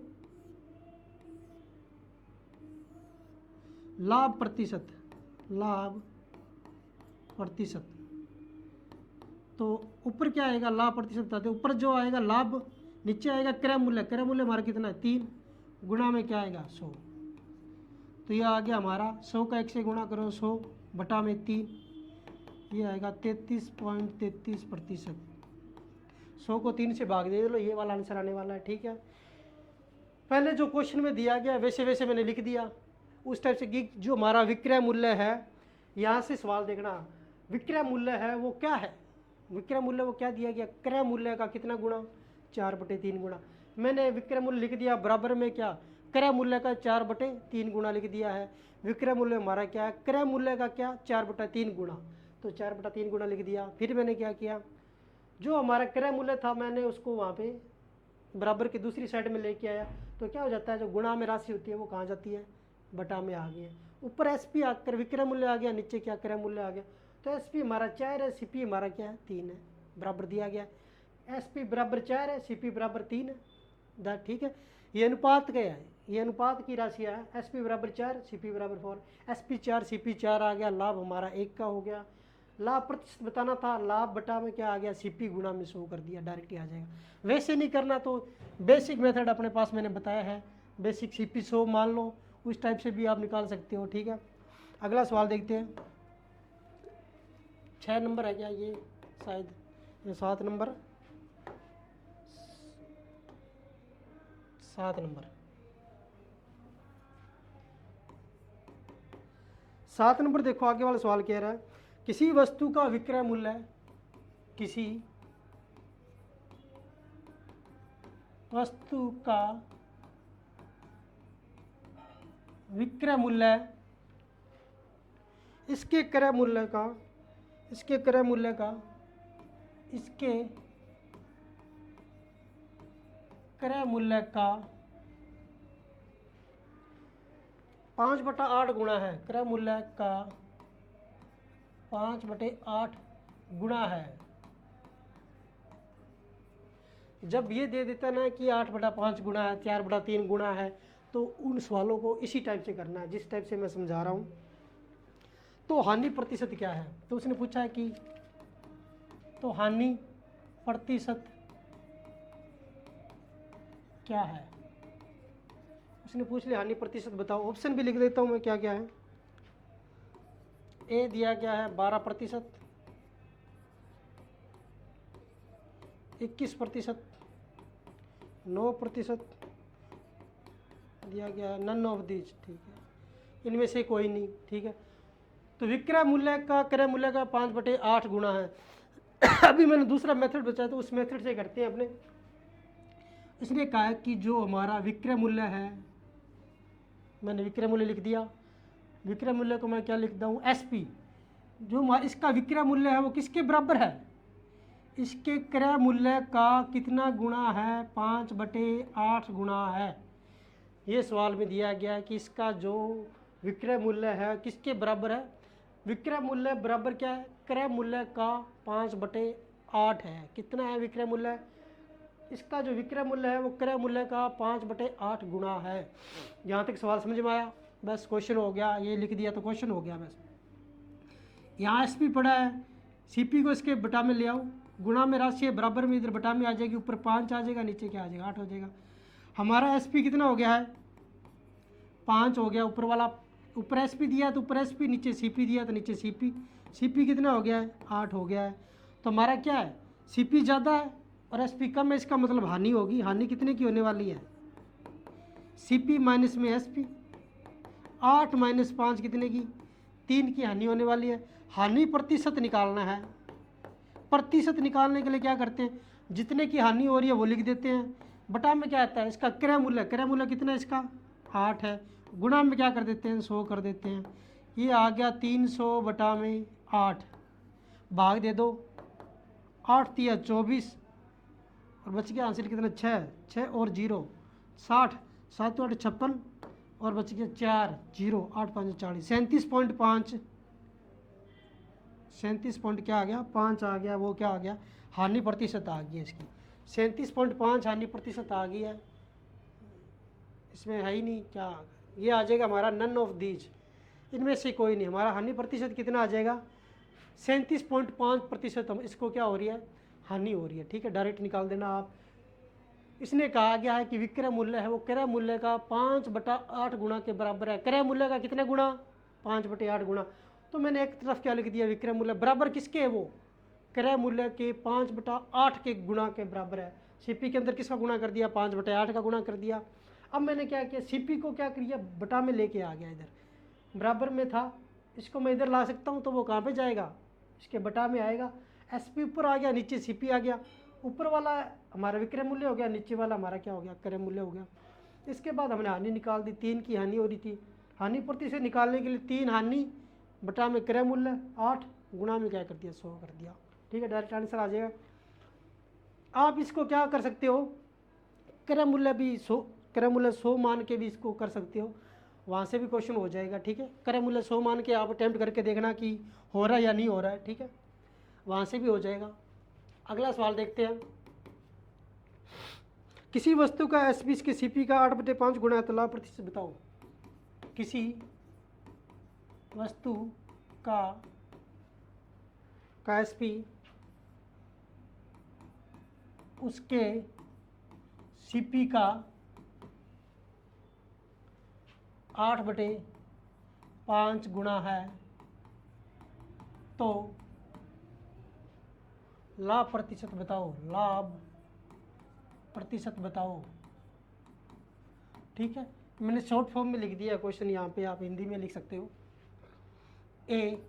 लाभ प्रतिशत, लाभ प्रतिशत, तो ऊपर क्या आएगा लाभ प्रतिशत बताते, ऊपर जो आएगा लाभ, नीचे आएगा क्रय मूल्य, क्रय मूल्य हमारा कितना है 3, गुणा में क्या आएगा 100, तो ये आ गया हमारा 100 का 1 से गुणा करो 100 बटा में 3, ये आएगा 33.33%, 100 को 3 से भाग दे लो, ये वाला आंसर आने वाला है। ठीक है, पहले जो क्वेश्चन में दिया गया वैसे वैसे मैंने लिख दिया उस टाइप से कि जो हमारा विक्रय मूल्य है, यहाँ से सवाल देखना विक्रय मूल्य है वो क्या है, विक्रय मूल्य वो क्या दिया गया क्रय मूल्य का कितना गुणा 4 बटे 3 गुणा, मैंने विक्रय मूल्य लिख दिया बराबर में क्या क्रय मूल्य का 4 बटे 3 गुणा लिख दिया है। विक्रय मूल्य हमारा क्या है क्रय मूल्य का क्या 4 बटा 3 गुणा, तो 4 बटा 3 गुणा लिख दिया। फिर मैंने क्या किया जो हमारा क्रय मूल्य था मैंने उसको वहाँ पे बराबर की दूसरी साइड में लेके आया, तो क्या हो जाता है जो गुणा में राशि होती है वो कहाँ जाती है बटा में आ गई है, ऊपर एस पी आकर विक्रय मूल्य आ गया, नीचे क्या क्रय मूल्य आ गया, तो एस पी हमारा 4 है, सी पी हमारा क्या है 3 है, बराबर दिया गया एस पी बराबर 4 है, सी पी बराबर 3 है। ठीक है, ये अनुपात क्या है, ये अनुपात की राशि है, एस पी बराबर 4 सी पी बराबर 4, एस पी 4 सी पी 4 आ गया, लाभ हमारा 1 का हो गया, लाभ प्रतिशत बताना था, लाभ बटा में क्या आ गया, सीपी गुणा में 100 कर दिया, डायरेक्ट ही आ जाएगा। वैसे नहीं करना तो बेसिक मेथड अपने पास मैंने बताया है, बेसिक सीपी 100 मान लो, उस टाइप से भी आप निकाल सकते हो, ठीक है। अगला सवाल देखते हैं, 6 नंबर है क्या ये, शायद ये 7 नंबर, 7 नंबर, 7 नंबर देखो, आगे वाला सवाल कह रहा है किसी वस्तु का विक्रय मूल्य, किसी वस्तु का विक्रय मूल्य इसके क्रय मूल्य का, इसके क्रय मूल्य का, इसके क्रय मूल्य का 5/8 गुणा है, क्रय मूल्य का 5/8 गुणा है। जब ये दे देता ना कि 8/5 गुणा है, 4/3 गुणा है, तो उन सवालों को इसी टाइप से करना है जिस टाइप से मैं समझा रहा हूँ। तो हानि प्रतिशत क्या है, तो उसने पूछा है कि तो हानि प्रतिशत क्या है, उसने पूछ लिया हानि प्रतिशत बताओ। ऑप्शन भी लिख देता हूँ मैं क्या क्या है। ए दिया गया है 12%, 21%, 9% दिया गया है, नन ऑफ दीज, ठीक है, इनमें से कोई नहीं, ठीक है। तो विक्रय मूल्य का क्रय मूल्य का 5/8 गुणा है। अभी मैंने दूसरा मेथड बताया तो उस मेथड से करते हैं अपने। इसने कहा है कि जो हमारा विक्रय मूल्य है, मैंने विक्रय मूल्य लिख दिया, विक्रय मूल्य को मैं क्या लिखता हूँ, एसपी। जो इसका विक्रय मूल्य है वो किसके बराबर है, इसके क्रय मूल्य का कितना गुणा है, 5/8 गुणा है। ये सवाल में दिया गया है कि इसका जो विक्रय मूल्य है किसके बराबर है, विक्रय मूल्य बराबर क्या है, क्रय मूल्य का 5/8 है। कितना है विक्रय मूल्य, इसका जो विक्रय मूल्य है वो क्रय मूल्य का 5/8 गुणा है। यहाँ तक सवाल समझ में आया, बस क्वेश्चन हो गया, ये लिख दिया तो क्वेश्चन हो गया। बस यहाँ एसपी पड़ा है, सीपी को इसके बटा में ले आओ, गुणा में राशि है, बराबर में इधर बटा में आ जाएगी, ऊपर 5 आ जाएगा, नीचे क्या आ जाएगा, 8 हो जाएगा। हमारा एसपी कितना हो गया है, 5 हो गया। ऊपर वाला, ऊपर एसपी दिया तो ऊपर एसपी, नीचे सीपी दिया तो नीचे सीपी। सीपी कितना हो गया है, 8 हो गया है। तो हमारा क्या है, सीपी ज़्यादा है और एसपी कम है, इसका मतलब हानि होगी। हानि कितने की होने वाली है, सीपी माइनस में एसपी, 8 - 5 कितने की, 3 की हानि होने वाली है। हानि प्रतिशत निकालना है। प्रतिशत निकालने के लिए क्या करते हैं, जितने की हानि हो रही है वो लिख देते हैं, बटा में क्या आता है, इसका क्रय मूल्य, क्रय मूल्य कितना है इसका, 8 है, गुणा में क्या कर देते हैं, 100 कर देते हैं। ये आ गया 300/8, भाग दे दो, 8 × 24 और बच गया आंसर कितना, 6 और 0 60, 7 × 8 56 और बच गया 4 0, 8 × 5 40, 37.5, 37 पॉइंट क्या आ गया, 5 आ गया। वो क्या आ गया, हानि प्रतिशत आ गई है इसकी, 37.5 हानि प्रतिशत आ गई है। इसमें है ही नहीं क्या, ये आ जाएगा हमारा नन ऑफ दीज, इनमें से कोई नहीं। हमारा हानि प्रतिशत कितना आ जाएगा, 37.5% हम इसको क्या हो रही है, हानि हो रही है, ठीक है, डायरेक्ट निकाल देना आप। इसने कहा गया है कि विक्रय मूल्य है वो क्रय मूल्य का 5/8 गुणा के बराबर है। क्रय मूल्य का कितने गुणा, 5/8 गुणा। तो मैंने एक तरफ क्या लिख दिया, विक्रय मूल्य बराबर किसके है, वो क्रय मूल्य के 5/8 के गुणा के बराबर है। सीपी के अंदर किसका गुणा कर दिया, 5/8 का गुणा कर दिया। अब मैंने क्या किया, सीपी को क्या किया, बटा में लेके आ गया, इधर बराबर में था, इसको मैं इधर ला सकता हूँ तो वो कहाँ पे जाएगा, इसके बटा में आएगा। एसपी ऊपर आ गया, नीचे सीपी आ गया। ऊपर वाला हमारा विक्रय मूल्य हो गया, नीचे वाला हमारा क्या हो गया, क्रय मूल्य हो गया। इसके बाद हमने हानि निकाल दी, 3 की हानि हो रही थी। हानि प्रतिशत निकालने के लिए 3 हानि बटा में क्रय मूल्य 8 गुणा में क्या कर दिया, 100 कर दिया, ठीक है, डायरेक्ट आंसर आ जाएगा। आप इसको क्या कर सकते हो, क्रय मूल्य भी 100, क्रय मूल्य 100 मान के भी इसको कर सकते हो, वहाँ से भी क्वेश्चन हो जाएगा, ठीक है। क्रय मूल्य 100 मान के आप अटेम्प्ट करके देखना कि हो रहा है या नहीं हो रहा है, ठीक है, वहाँ से भी हो जाएगा। अगला सवाल देखते हैं, किसी वस्तु का एसपी के सीपी का 8/5 गुणा है तो लाभ प्रतिशत बताओ। किसी वस्तु का का एसपी उसके सीपी का 8/5 गुना है तो लाभ प्रतिशत बताओ, लाभ प्रतिशत बताओ। ठीक है, मैंने शॉर्ट फॉर्म में लिख दिया क्वेश्चन, यहाँ पे आप हिंदी में लिख सकते हो। ए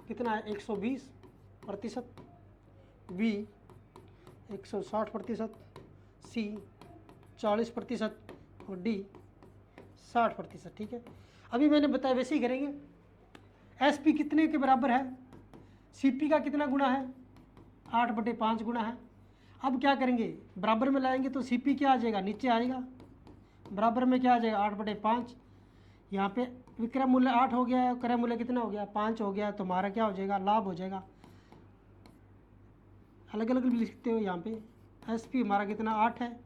कितना है 120%, बी 160%, सी 40% और डी 60%। ठीक है, अभी मैंने बताया वैसे ही करेंगे। एसपी कितने के बराबर है, सीपी का कितना गुना है, 8/5 गुना है। अब क्या करेंगे, बराबर में लाएंगे तो सीपी क्या आ जाएगा, नीचे आएगा, बराबर में क्या आ जाएगा 8/5। यहाँ पे विक्रय मूल्य 8 हो गया है, क्रय मूल्य कितना हो गया 5 हो गया, तो हमारा क्या हो जाएगा, लाभ हो जाएगा। अलग अलग भी लिखते हो, यहाँ पे एसपी हमारा कितना 8 है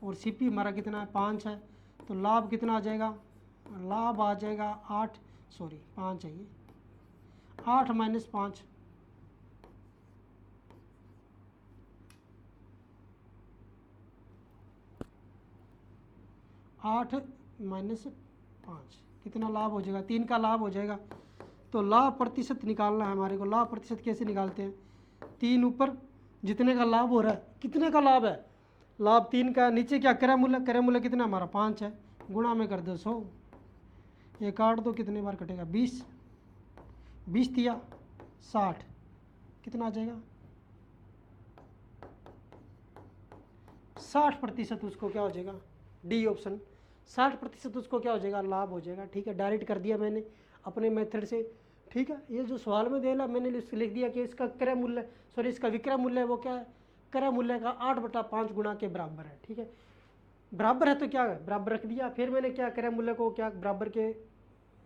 और सीपी हमारा कितना है 5 है, तो लाभ कितना आ जाएगा, लाभ आ जाएगा 5 है ये, 8 - 5, 8 - 5 कितना लाभ हो जाएगा, 3 का लाभ हो जाएगा। तो लाभ प्रतिशत निकालना है हमारे को। लाभ प्रतिशत कैसे निकालते हैं, 3 ऊपर जितने का लाभ हो रहा है, कितने का लाभ है, लाभ 3 का, नीचे क्या क्रय मूल्य, क्रय मूल्य कितना हमारा 5 है, गुणा में कर दो 100, ये काट दो, कितने बार कटेगा 20, 20 दिया 60, कितना आ जाएगा 60%। उसको क्या हो जाएगा, डी ऑप्शन 60% उसको क्या हो जाएगा, लाभ हो जाएगा। ठीक है, डायरेक्ट कर दिया मैंने अपने मेथड से। ठीक है, ये जो सवाल में देना मैंने लिख दिया कि इसका क्रय मूल्य, सॉरी इसका विक्रय मूल्य है वो क्या है, क्रय मूल्य का 8/5 गुना के बराबर है। ठीक है, बराबर है तो क्या है, बराबर रख दिया। फिर मैंने क्या क्रय मूल्य को क्या बराबर के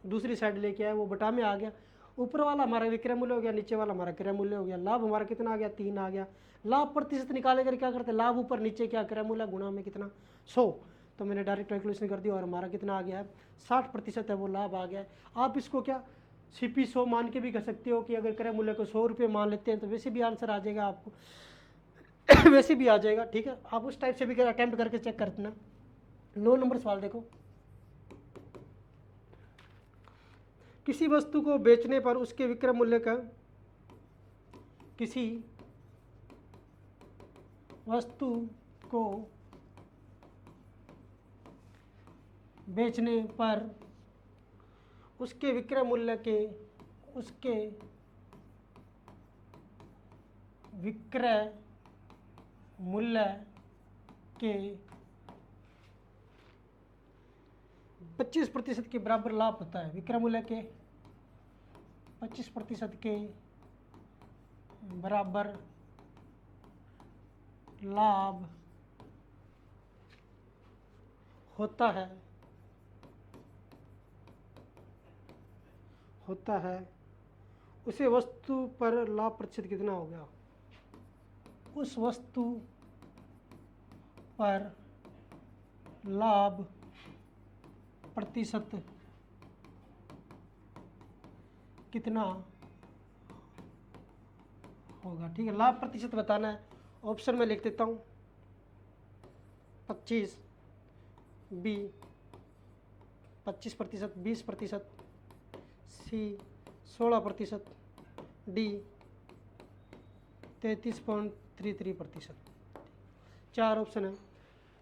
दूसरी साइड लेके आया, वो बटा में आ गया। ऊपर वाला हमारा विक्रय मूल्य हो गया, नीचे वाला हमारा क्रय मूल्य हो गया। लाभ हमारा कितना आ गया, 3 आ गया। लाभ प्रतिशत निकाले कर क्या करते हैं, लाभ ऊपर नीचे क्या क्रय मूल्य गुणा में कितना 100, तो मैंने डायरेक्ट कैलकुलेशन कर दिया और हमारा कितना आ गया है 60% है, वो लाभ आ गया है। आप इसको क्या सीपी 100 मान के भी कर सकते हो कि अगर क्रय मूल्य को 100 रुपये मान लेते हैं तो वैसे भी आंसर आ जाएगा आपको वैसे भी आ जाएगा। ठीक है, आप उस टाइप से भी अटेम्प्ट करके चेक करना। 9 नंबर सवाल देखो, किसी वस्तु को बेचने पर उसके विक्रय मूल्य का, किसी वस्तु को बेचने पर उसके विक्रय मूल्य के, उसके विक्रय मूल्य के 25% के बराबर लाभ होता है। विक्रय मूल्य के 25% के बराबर लाभ होता है उसे वस्तु पर लाभ प्रतिशत कितना हो गया, उस वस्तु पर लाभ प्रतिशत कितना होगा। ठीक है, लाभ प्रतिशत बताना है। ऑप्शन में लिख देता हूँ 25, बी 25%, 20%, सी 16%, डी 33.33%। 4 ऑप्शन है।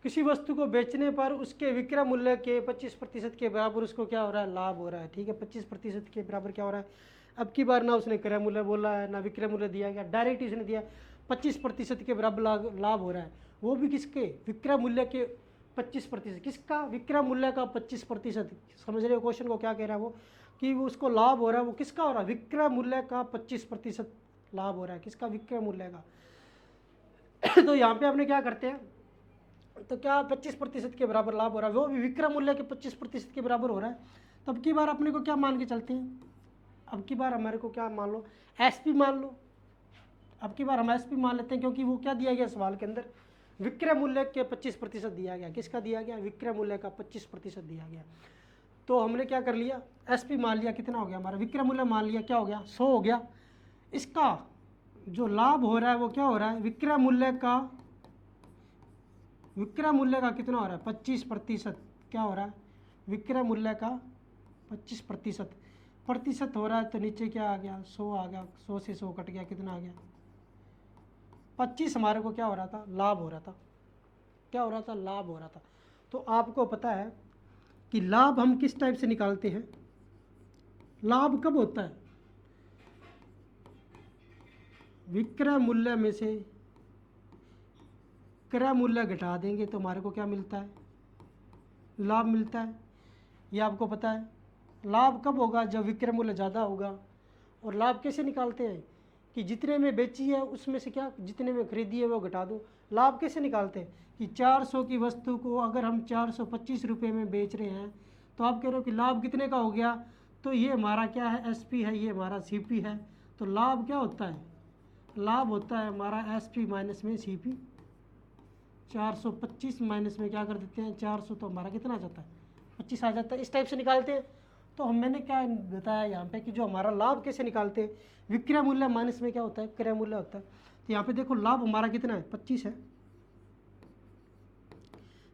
किसी वस्तु को बेचने पर उसके विक्रय मूल्य के 25% के बराबर उसको क्या हो रहा है, लाभ हो रहा है। ठीक है, 25% के बराबर क्या हो रहा है। अब की बार ना उसने क्रय मूल्य बोला है ना विक्रय मूल्य दिया गया, डायरेक्ट इसने दिया 25% के बराबर लाभ हो रहा है, वो भी किसके, विक्रय मूल्य के 25%। किसका, विक्रय मूल्य का 25%। समझ रहे हो क्वेश्चन को क्या कह रहा है वो, कि वो उसको लाभ हो रहा है, वो किसका हो रहा है, विक्रय मूल्य का 25% लाभ हो रहा है। किसका, विक्रय मूल्य का। तो यहाँ पे आपने क्या करते हैं, तो क्या 25% के बराबर लाभ हो रहा है, वो भी विक्रय मूल्य के 25% के बराबर हो रहा है। तो अब की बार अपने को क्या मान के चलते हैं, अब की बार हमारे को क्या मान लो, एसपी मान लो। अब की बार हम एसपी मान लेते हैं, क्योंकि वो क्या दिया गया सवाल के अंदर, विक्रय मूल्य के 25% दिया गया। किसका दिया गया, विक्रय मूल्य का 25% दिया गया। तो हमने क्या कर लिया, एसपी मान लिया, कितना हो गया हमारा, विक्रय मूल्य मान लिया, क्या हो गया 100 हो गया। इसका जो लाभ हो रहा है वो क्या हो रहा है, विक्रय मूल्य का कितना हो रहा है, 25%। क्या हो रहा है, विक्रय मूल्य का 25% प्रतिशत हो रहा है। तो नीचे क्या आ गया, 100 आ गया, 100 से 100 कट गया, कितना आ गया 25। हमारे को क्या हो रहा था, लाभ हो रहा था। क्या हो रहा था, लाभ हो रहा था। तो आपको पता है कि लाभ हम किस टाइप से निकालते हैं। लाभ कब होता है, विक्रय मूल्य में से क्रय मूल्य घटा देंगे तो हमारे को क्या मिलता है, लाभ मिलता है। ये आपको पता है। लाभ कब होगा, जब विक्रय मूल्य ज़्यादा होगा। और लाभ कैसे निकालते हैं कि जितने में बेची है उसमें से क्या, जितने में खरीदी है वो घटा दो। लाभ कैसे निकालते हैं कि 400 की वस्तु को अगर हम 425 रुपये में बेच रहे हैं तो आप कह रहे हो कि लाभ कितने का हो गया। तो ये हमारा क्या है, एसपी है, ये हमारा सीपी है। तो लाभ क्या होता है, लाभ होता है हमारा एसपी माइनस में सीपी। 425 माइनस में क्या कर देते हैं 400, तो हमारा कितना आ जाता है 25 आ जाता है। इस टाइप से निकालते हैं। तो हम मैंने क्या बताया यहाँ पे कि जो हमारा लाभ कैसे निकालते हैं, विक्रय मूल्य माइनस में क्या होता है, क्रय मूल्य होता है। तो यहाँ पे देखो लाभ हमारा कितना है 25 है,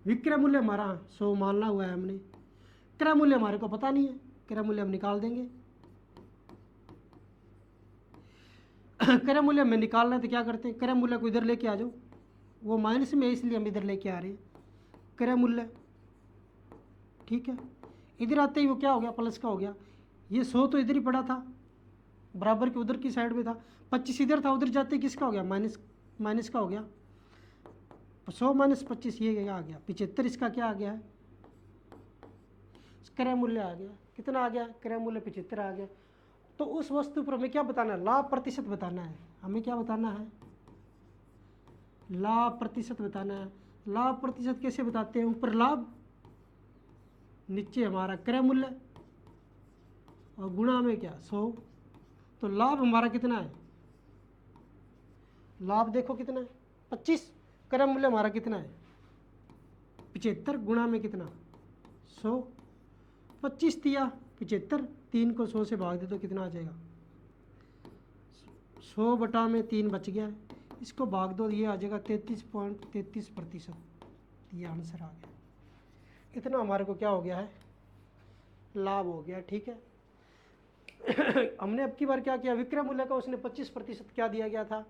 विक्रय मूल्य हमारा 100 मानना हुआ है हमने। क्रय मूल्य हमारे को पता नहीं है, क्रय मूल्य हम निकाल देंगे। क्रय मूल्य में निकालना है तो क्या करते हैं, क्रय मूल्य को इधर लेके आ जाओ, वो माइनस में है इसलिए हम इधर लेके आ रहे हैं क्रय मूल्य। ठीक है, इधर आते ही वो क्या हो गया, प्लस का हो गया। ये 100 तो इधर ही पड़ा था, बराबर के उधर की साइड में था। 25 इधर था, उधर जाते ही किसका हो गया, माइनस का हो गया। 100 माइनस 25 ये आ गया 75। इसका क्या आ गया है, क्रय मूल्य आ गया। कितना आ गया, क्रय मूल्य 75 आ गया। तो उस वस्तु पर हमें क्या बताना है, लाभ प्रतिशत बताना है। हमें क्या बताना है, लाभ प्रतिशत बताना है। लाभ प्रतिशत कैसे बताते हैं, ऊपर लाभ नीचे हमारा क्रय मूल्य और गुणा में क्या 100। तो लाभ हमारा कितना है, लाभ देखो कितना है 25, क्रय मूल्य हमारा कितना है 75, गुणा में कितना 100। 25 दिया 75, 3 को 100 से भाग दे तो कितना आ जाएगा 100 बटा में 3 बच गया है, इसको भाग दो, ये आ जाएगा 33.33%। ये आंसर आ गया। इतना हमारे को क्या हो गया है, लाभ हो गया। ठीक है। हमने अब की बार क्या किया, विक्रय मूल्य का उसने 25% क्या दिया गया था,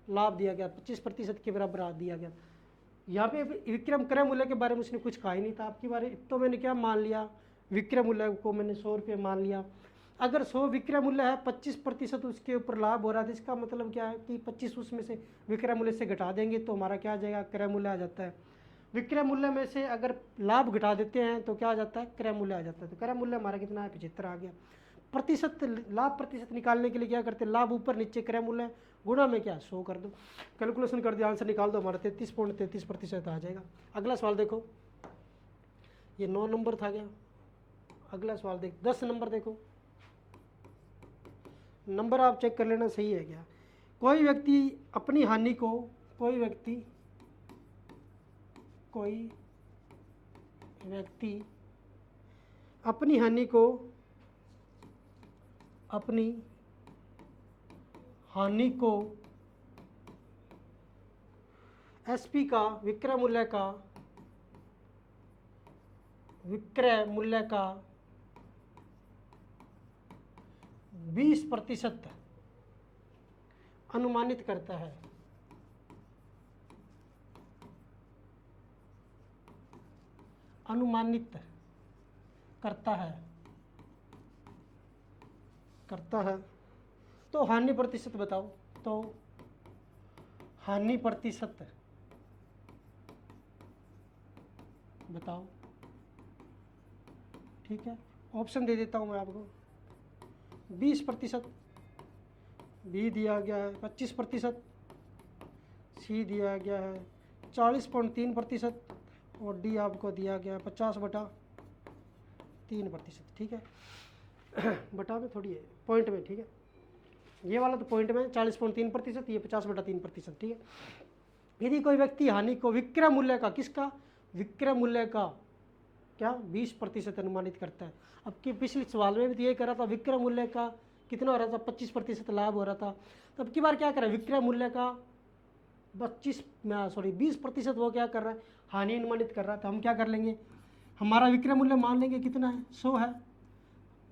लाभ दिया गया, 25% के बराबर दिया गया। यहाँ पे विक्रय क्रय मूल्य के बारे में उसने कुछ कहा ही नहीं था। आपकी बारे तो मैंने क्या मान लिया, विक्रय मूल्य को मैंने 100 रुपये मान लिया। अगर 100 विक्रय मूल्य है, 25% उसके ऊपर लाभ हो रहा है, इसका मतलब क्या है कि 25 उसमें से विक्रय मूल्य से घटा देंगे तो हमारा क्या आ जाएगा, क्रय मूल्य आ जाता है। विक्रय मूल्य में से अगर लाभ घटा देते हैं तो क्या आ जाता है, क्रय मूल्य आ जाता है। तो क्रय मूल्य हमारा कितना है 75 आ गया। प्रतिशत, लाभ प्रतिशत निकालने के लिए क्या करते हैं, लाभ ऊपर नीचे क्रय मूल्य, गुणा में क्या 100 कर दो, कैलकुलेशन कर दिया, आंसर निकाल दो, हमारा 33.33% आ जाएगा। अगला सवाल देखो, ये 9 नंबर था क्या। अगला सवाल देख 10 नंबर देखो, नंबर आप चेक कर लेना सही है क्या। कोई व्यक्ति अपनी हानि को, कोई व्यक्ति अपनी हानि को एसपी का विक्रय मूल्य का 20% अनुमानित करता है। अनुमानित करता है तो हानि प्रतिशत बताओ। तो हानि प्रतिशत बताओ। ठीक है, ऑप्शन दे देता हूँ मैं आपको। 20% बी दिया गया है, 25% सी दिया गया है, 40.3% और डी आपको दिया गया है 50/3%। ठीक है, बटा में थोड़ी है, पॉइंट में। ठीक है, ये वाला तो पॉइंट में 40.3%, ये 50/3%। ठीक है, यदि कोई व्यक्ति हानि को विक्रय मूल्य का, किसका, विक्रय मूल्य का क्या 20% अनुमानित करता है। अब के पिछले सवाल में भी तो ये करा था, विक्रय मूल्य का कितना हो रहा था, 25% लाभ हो रहा था। तो अब की बार क्या कर रहा है, विक्रय मूल्य का 20% वो क्या कर रहा है, हानि अनुमानित कर रहा है। तो हम क्या कर लेंगे, हमारा विक्रय मूल्य मान लेंगे कितना है, 100 है,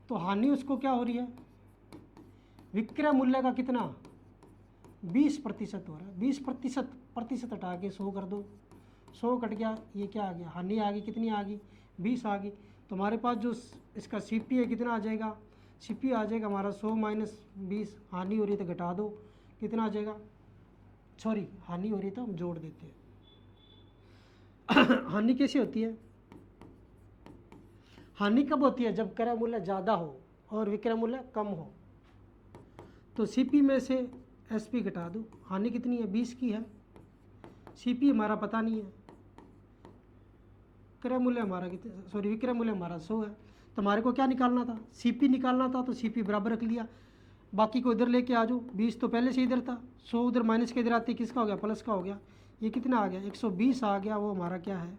तो हानि उसको क्या हो रही है, विक्रय मूल्य का कितना 20% हो रहा है। 20% हटा के 100 कर दो, 100 कट गया, ये क्या आ गया, हानि आ गई, कितनी आ गई, 20 आ गई। तो हमारे पास जो इसका सीपी है कितना आ जाएगा, सीपी आ जाएगा हमारा 100 माइनस 20, हानि हो रही है तो घटा दो, कितना आ जाएगा, सॉरी हानि हो रही है तो हम जोड़ देते हैं। हानि कैसे होती है, हानि कब होती है, जब क्रय मूल्य ज़्यादा हो और विक्रय मूल्य कम हो। तो सीपी में से एसपी घटा दो, हानि कितनी है, 20 की है, सीपी हमारा पता नहीं है, क्रय मूल्य हमारा कितना, सॉरी विक्रय मूल्य हमारा 100 है। तो हमारे को क्या निकालना था, सीपी निकालना था, तो सीपी बराबर रख लिया, बाकी को इधर लेके आ जाओ, 20 तो पहले से इधर था, 100 उधर माइनस के इधर आते किसका हो गया, प्लस का हो गया, ये कितना आ गया 120 आ गया, वो हमारा क्या है,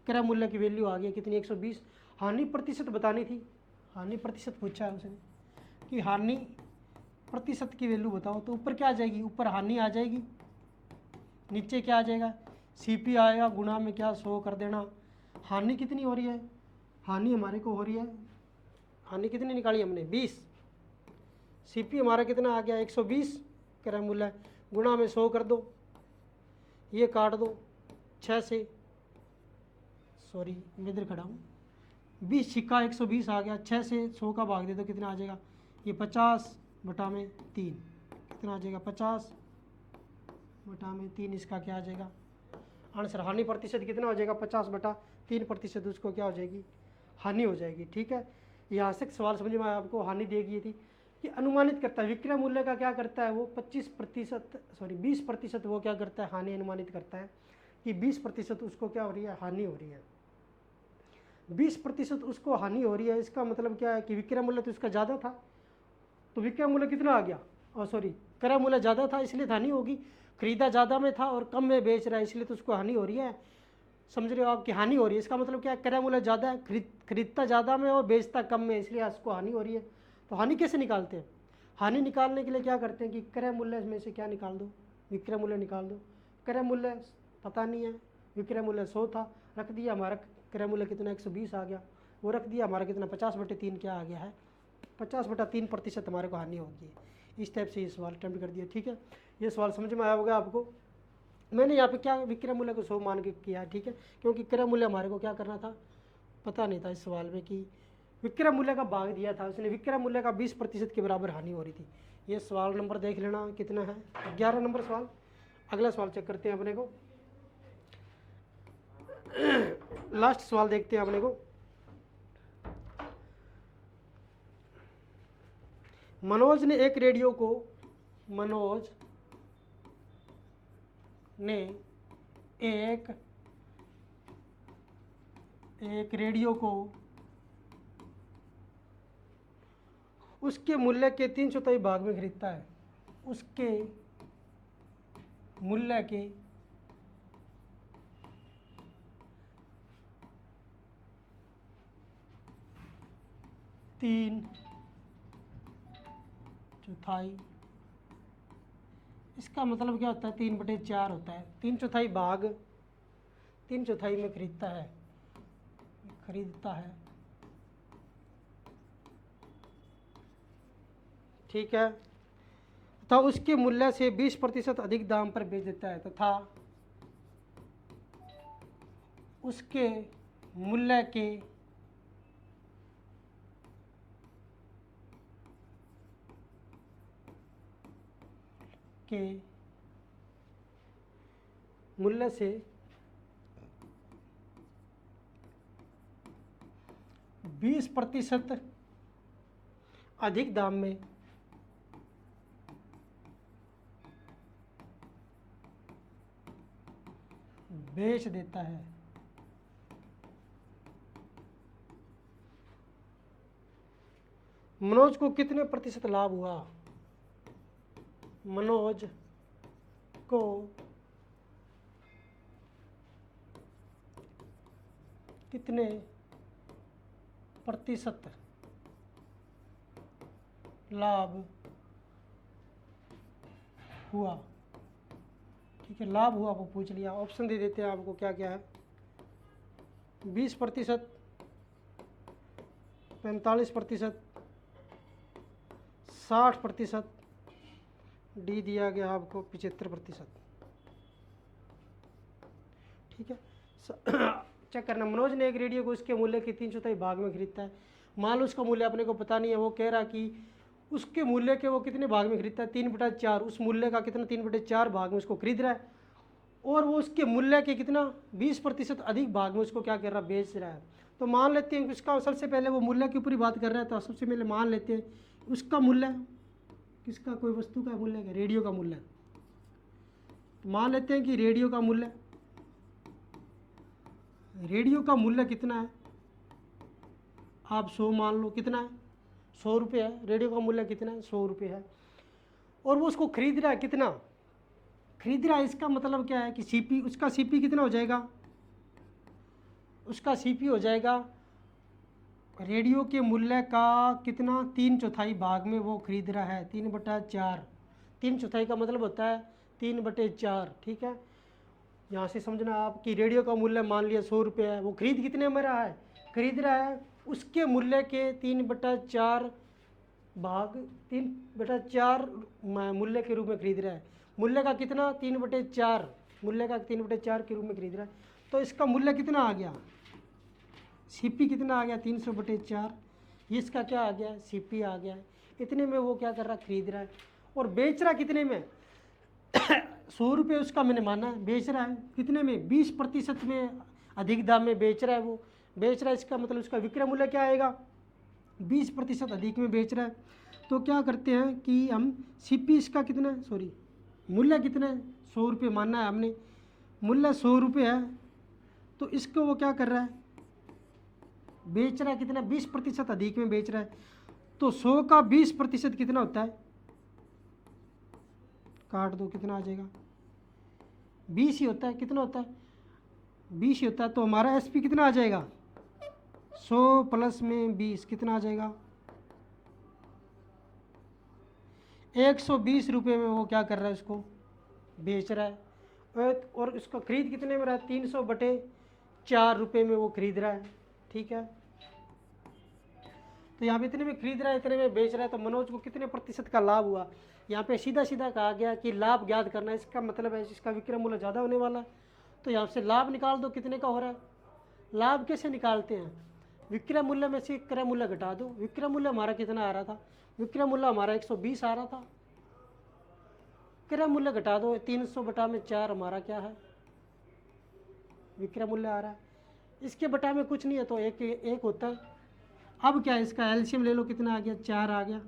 क्रय मूल्य की वैल्यू आ गई कितनी 120। हानि प्रतिशत बतानी थी, हानि प्रतिशत पूछा है उसने कि हानि प्रतिशत की वैल्यू बताओ, तो ऊपर क्या आ जाएगी, ऊपर हानि आ जाएगी, नीचे क्या आ जाएगा, सीपी आएगा, गुणा में क्या 100 कर देना। हानि कितनी हो रही है, हानि हमारे को हो रही है, हानि कितनी निकाली हमने 20, सीपी हमारा कितना आ गया 120, क्रय मूल्य गुणा में 100 कर दो, ये काट दो 6 से, सॉरी मैं इधर खड़ा हूँ, 20 सिक्का 120 आ गया, 6 से 100 का भाग दे दो, कितना आ जाएगा, ये 50 बटा में 3, कितना आ जाएगा 50 बटा में 3, इसका क्या आ जाएगा आंसर। हानि प्रतिशत कितना हो जाएगा, 50/3%, उसको क्या हो जाएगी, हानि हो जाएगी। ठीक है, यहाँ से सवाल समझ में आया आपको, हानि दी गई थी कि अनुमानित करता है, विक्रय मूल्य का क्या करता है वो 20% वो क्या करता है, हानि अनुमानित करता है कि 20% उसको क्या हो रही है, हानि हो रही है, 20% उसको हानि हो रही है। इसका मतलब क्या है कि विक्रय मूल्य तो उसका ज़्यादा था, तो विक्रय मूल्य कितना आ गया, और सॉरी क्रय मूल्य ज़्यादा था इसलिए तो हानि होगी, खरीदा ज़्यादा में था और कम में बेच रहा है इसलिए तो उसको हानि हो रही है। समझ रहे हो आप कि हानि हो रही है, इसका मतलब क्या है, क्रय मूल्य ज़्यादा है, खरीदता ज़्यादा में और बेचता कम में, इसलिए उसको हानि हो रही है। तो हानि कैसे निकालते हैं, हानि निकालने के लिए क्या करते हैं कि क्रय मूल्य में से क्या निकाल दो, विक्रय मूल्य निकाल दो। क्रय मूल्य पता नहीं है, विक्रय मूल्य 100 था, रख दिया, हमारा क्रय मूल्य कितना 120 आ गया, वो रख दिया, हमारा कितना 50/3 क्या आ गया है, 50/3% हमारे को हानि होगी। इस टाइप से ये सवाल अटेम्प्ट कर दिया। ठीक है, ये सवाल समझ में आया होगा आपको। मैंने यहाँ पे क्या विक्रय मूल्य को 100 मान के किया, ठीक है, क्योंकि क्रय मूल्य हमारे को क्या करना था, पता नहीं था इस सवाल में कि विक्रय मूल्य का भाग दिया था उसने, विक्रय मूल्य का 20% के बराबर हानि हो रही थी। ये सवाल नंबर देख लेना कितना है, 11 नंबर सवाल। अगला सवाल चेक करते हैं अपने को, लास्ट सवाल देखते हैं अपने को। मनोज ने एक रेडियो को उसके मूल्य के 3/4 भाग में खरीदता है, उसके मूल्य के 3/4, इसका मतलब क्या होता है, 3/4 होता है, 3/4 भाग 3/4 में खरीदता है, ठीक है, तो उसके मूल्य से 20% अधिक दाम पर बेच देता है, तथा उसके मूल्य के मूल्य से 20% अधिक दाम में बेच देता है। मनोज को कितने प्रतिशत लाभ हुआ, मनोज को कितने प्रतिशत लाभ हुआ, ठीक है, लाभ हुआ वो पूछ लिया। ऑप्शन दे देते हैं आपको क्या क्या है, 20%, 45%, 60%, डी दिया गया आपको 75%, ठीक है। चेक करना, मनोज ने एक रेडियो को उसके मूल्य के 3/4 भाग में खरीदता है। मान लो उसका मूल्य अपने को पता नहीं है, वो कह रहा कि उसके मूल्य के वो कितने भाग में खरीदता है, 3/4, उस मूल्य का कितना 3/4 भाग में उसको खरीद रहा है, और वो उसके मूल्य के कितना 20% अधिक भाग में उसको क्या कर रहा है, बेच रहा है। तो मान लेते हैं कि उसका, सबसे पहले वो मूल्य के ऊपर ही बात कर रहा है, तो सबसे पहले मान लेते हैं उसका मूल्य, किसका, कोई वस्तु का मूल्य है, रेडियो का मूल्य। तो मान लेते हैं कि रेडियो का मूल्य कितना है, आप 100 मान लो, कितना है, 100 रुपये है, रेडियो का मूल्य कितना है, 100 रुपये है, और वो उसको खरीद रहा है, कितना खरीद रहा है, इसका मतलब क्या है कि सीपी, उसका सीपी कितना हो जाएगा, उसका सीपी हो जाएगा रेडियो के मूल्य का कितना 3/4 भाग में वो खरीद रहा है, 3/4, 3/4 का मतलब होता है 3/4, ठीक है। यहाँ से समझना आप कि रेडियो का मूल्य मान लिया 100 रुपये है, वो खरीद कितने में रहा है, खरीद रहा है उसके मूल्य के 3/4 भाग, 3/4 मूल्य के रूप में खरीद रहा है, मूल्य का कितना 3/4, मूल्य का 3/4 के रूप में खरीद रहा है। तो इसका मूल्य कितना आ गया, सीपी कितना आ गया 300/4, इसका क्या आ गया, सीपी आ गया। इतने में वो क्या कर रहा है, खरीद रहा है, और बेच रहा कितने में 100 रुपये उसका मैंने माना है, बेच रहा है कितने में 20% में अधिक दाम में बेच रहा है, वो बेच रहा है, इसका मतलब उसका विक्रय मूल्य क्या आएगा, 20% अधिक में बेच रहा है। तो क्या करते हैं कि हम सीपी इसका कितना है, सॉरी मूल्य कितना है, 100 रुपये मानना है हमने, मूल्य 100 रुपये है, तो इसको वो क्या कर रहा है, बेच रहा है कितना 20% अधिक में बेच रहा है। तो 100 का 20% कितना होता है, काट दो, कितना आ जाएगा, 20 ही होता है, कितना होता है 20 ही होता है। तो हमारा एसपी कितना आ जाएगा, 100 प्लस में 20 कितना आ जाएगा, 120 रुपये में वो क्या कर रहा है, इसको बेच रहा है, और इसको खरीद कितने में रहा है, 300/4 रुपये में वो खरीद रहा है, ठीक है। तो यहाँ पे इतने में खरीद रहा है, इतने में बेच रहा है, तो मनोज को कितने प्रतिशत का लाभ हुआ। यहाँ पे सीधा सीधा कहा गया कि लाभ ज्ञात करना है, इसका मतलब है इसका विक्रय मूल्य ज़्यादा होने वाला है, तो यहाँ से लाभ निकाल दो कितने का हो रहा है। लाभ कैसे निकालते हैं, विक्रय मूल्य में से क्रय मूल्य घटा दो। विक्रय मूल्य हमारा कितना आ रहा था, विक्रय मूल्य हमारा 120 आ रहा था, क्रय मूल्य घटा दो 300/4 हमारा क्या है, विक्रय मूल्य आ रहा है। इसके बटा में कुछ नहीं है, तो एक होता है। अब क्या है, इसका एलसीएम ले लो, कितना आ गया, 4 आ गया,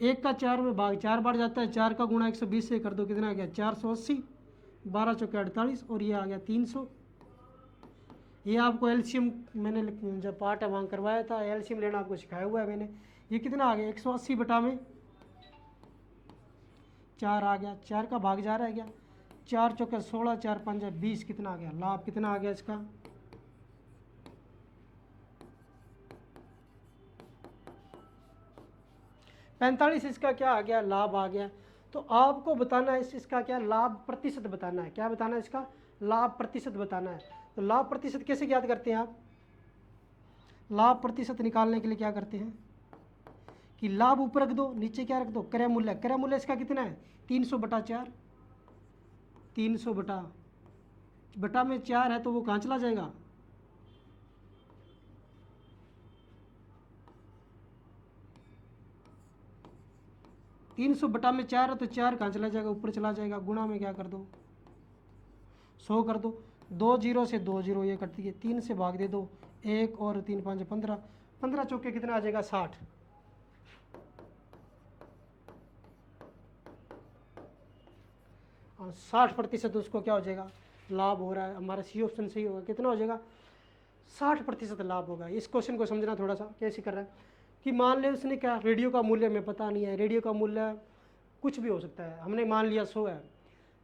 1 का 4 में भाग 4 बार जाता है, 4 का गुणा 120 से कर दो, कितना आ गया 480, 12 चौके 48, और ये आ गया 300। ये आपको एलसीएम मैंने जब पार्ट वहाँ करवाया था, एलसीएम लेना आपको सिखाया हुआ है मैंने। ये कितना आ गया 180 बटा में 4 आ गया, 4 का भाग जा रहा है क्या, 4 चौके 16, 4 5 20, कितना आ गया, लाभ कितना आ गया इसका 45, इसका क्या आ गया, लाभ आ गया। तो आपको बताना है इसका क्या लाभ प्रतिशत बताना है, क्या बताना है, इसका लाभ प्रतिशत बताना है। तो लाभ प्रतिशत कैसे ज्ञात करते हैं आप, लाभ प्रतिशत निकालने के लिए क्या करते हैं कि लाभ ऊपर रख दो, नीचे क्या रख दो, क्रय मूल्य। क्रय मूल्य इसका कितना है 300/4, 300 बटा में 4 है, तो वो कहाँ चला जाएगा, तीन सौ बटा में 4 है, तो 4 कहाँ चला जाएगा, ऊपर चला जाएगा, गुणा में क्या कर दो 100 कर दो, 2 0 से 2 0 ये कटती है, 3 से भाग दे दो, 1 और 3 5 15, 15 चौके कितना आ जाएगा 60। और 60% उसको क्या हो जाएगा, लाभ हो रहा है। हमारा सी ऑप्शन सही होगा, कितना हो जाएगा 60% लाभ होगा। इस क्वेश्चन को समझना थोड़ा सा कैसे कर रहा है कि मान ले उसने क्या, रेडियो का मूल्य हमें पता नहीं है, रेडियो का मूल्य कुछ भी हो सकता है, हमने मान लिया 100 है,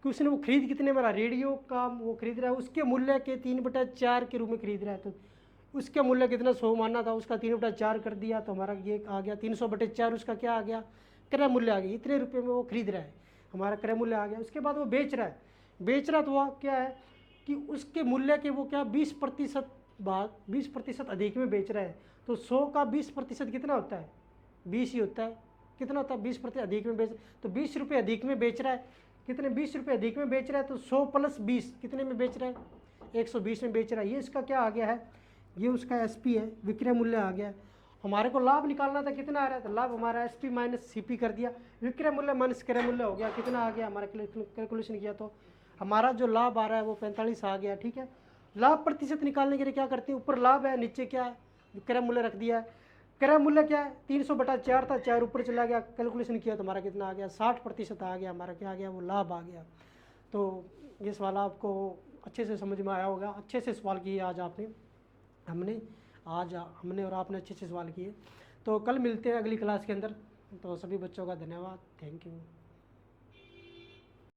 कि उसने वो खरीद कितने में रहा, रेडियो का वो खरीद रहा है उसके मूल्य के 3/4 के रूप में खरीद रहा है। तो उसके मूल्य कितना 100 मानना था, उसका 3/4 कर दिया तो हमारा ये आ गया 300/4, उसका क्या आ गया क्रय मूल्य आ गया। इतने रुपये में वो खरीद रहा है, हमारा क्रय मूल्य आ गया। उसके बाद वो बेच रहा है तो वह क्या है कि उसके मूल्य के वो क्या 20% भाग 20% अधिक में बेच रहा है। तो 100 का 20% कितना होता है 20 ही होता है। कितना होता है 20% अधिक में बेच, तो 20 रुपये अधिक में बेच रहा है। कितने 20 रुपये अधिक में बेच रहा है, तो 100 + 20 कितने में बेच रहा है 120 में बेच रहा है। ये इसका क्या आ गया है, ये उसका एसपी है, विक्रय मूल्य आ गया। हमारे को लाभ निकालना था, कितना आ रहा था लाभ हमारा एसपी माइनस सीपी कर दिया, विक्रय मूल्य माइनस क्रय मूल्य हो गया, कितना आ गया हमारा कैलकुलेशन किया तो हमारा जो लाभ आ रहा है वो 45 आ गया। ठीक है, लाभ प्रतिशत निकालने के लिए क्या करते हैं, ऊपर लाभ है नीचे क्या है क्रय मूल्य रख दिया है। क्रय मूल्य क्या है 300/4 था, 4 ऊपर चला गया, कैलकुलेशन किया तो हमारा कितना आ गया 60% आ गया, हमारा क्या आ गया वो लाभ आ गया। तो ये सवाल आपको अच्छे से समझ में आया होगा, अच्छे से सवाल किए आज हमने और आपने अच्छे से सवाल किए। तो कल मिलते हैं अगली क्लास के अंदर। तो सभी बच्चों का धन्यवाद, थैंक यू।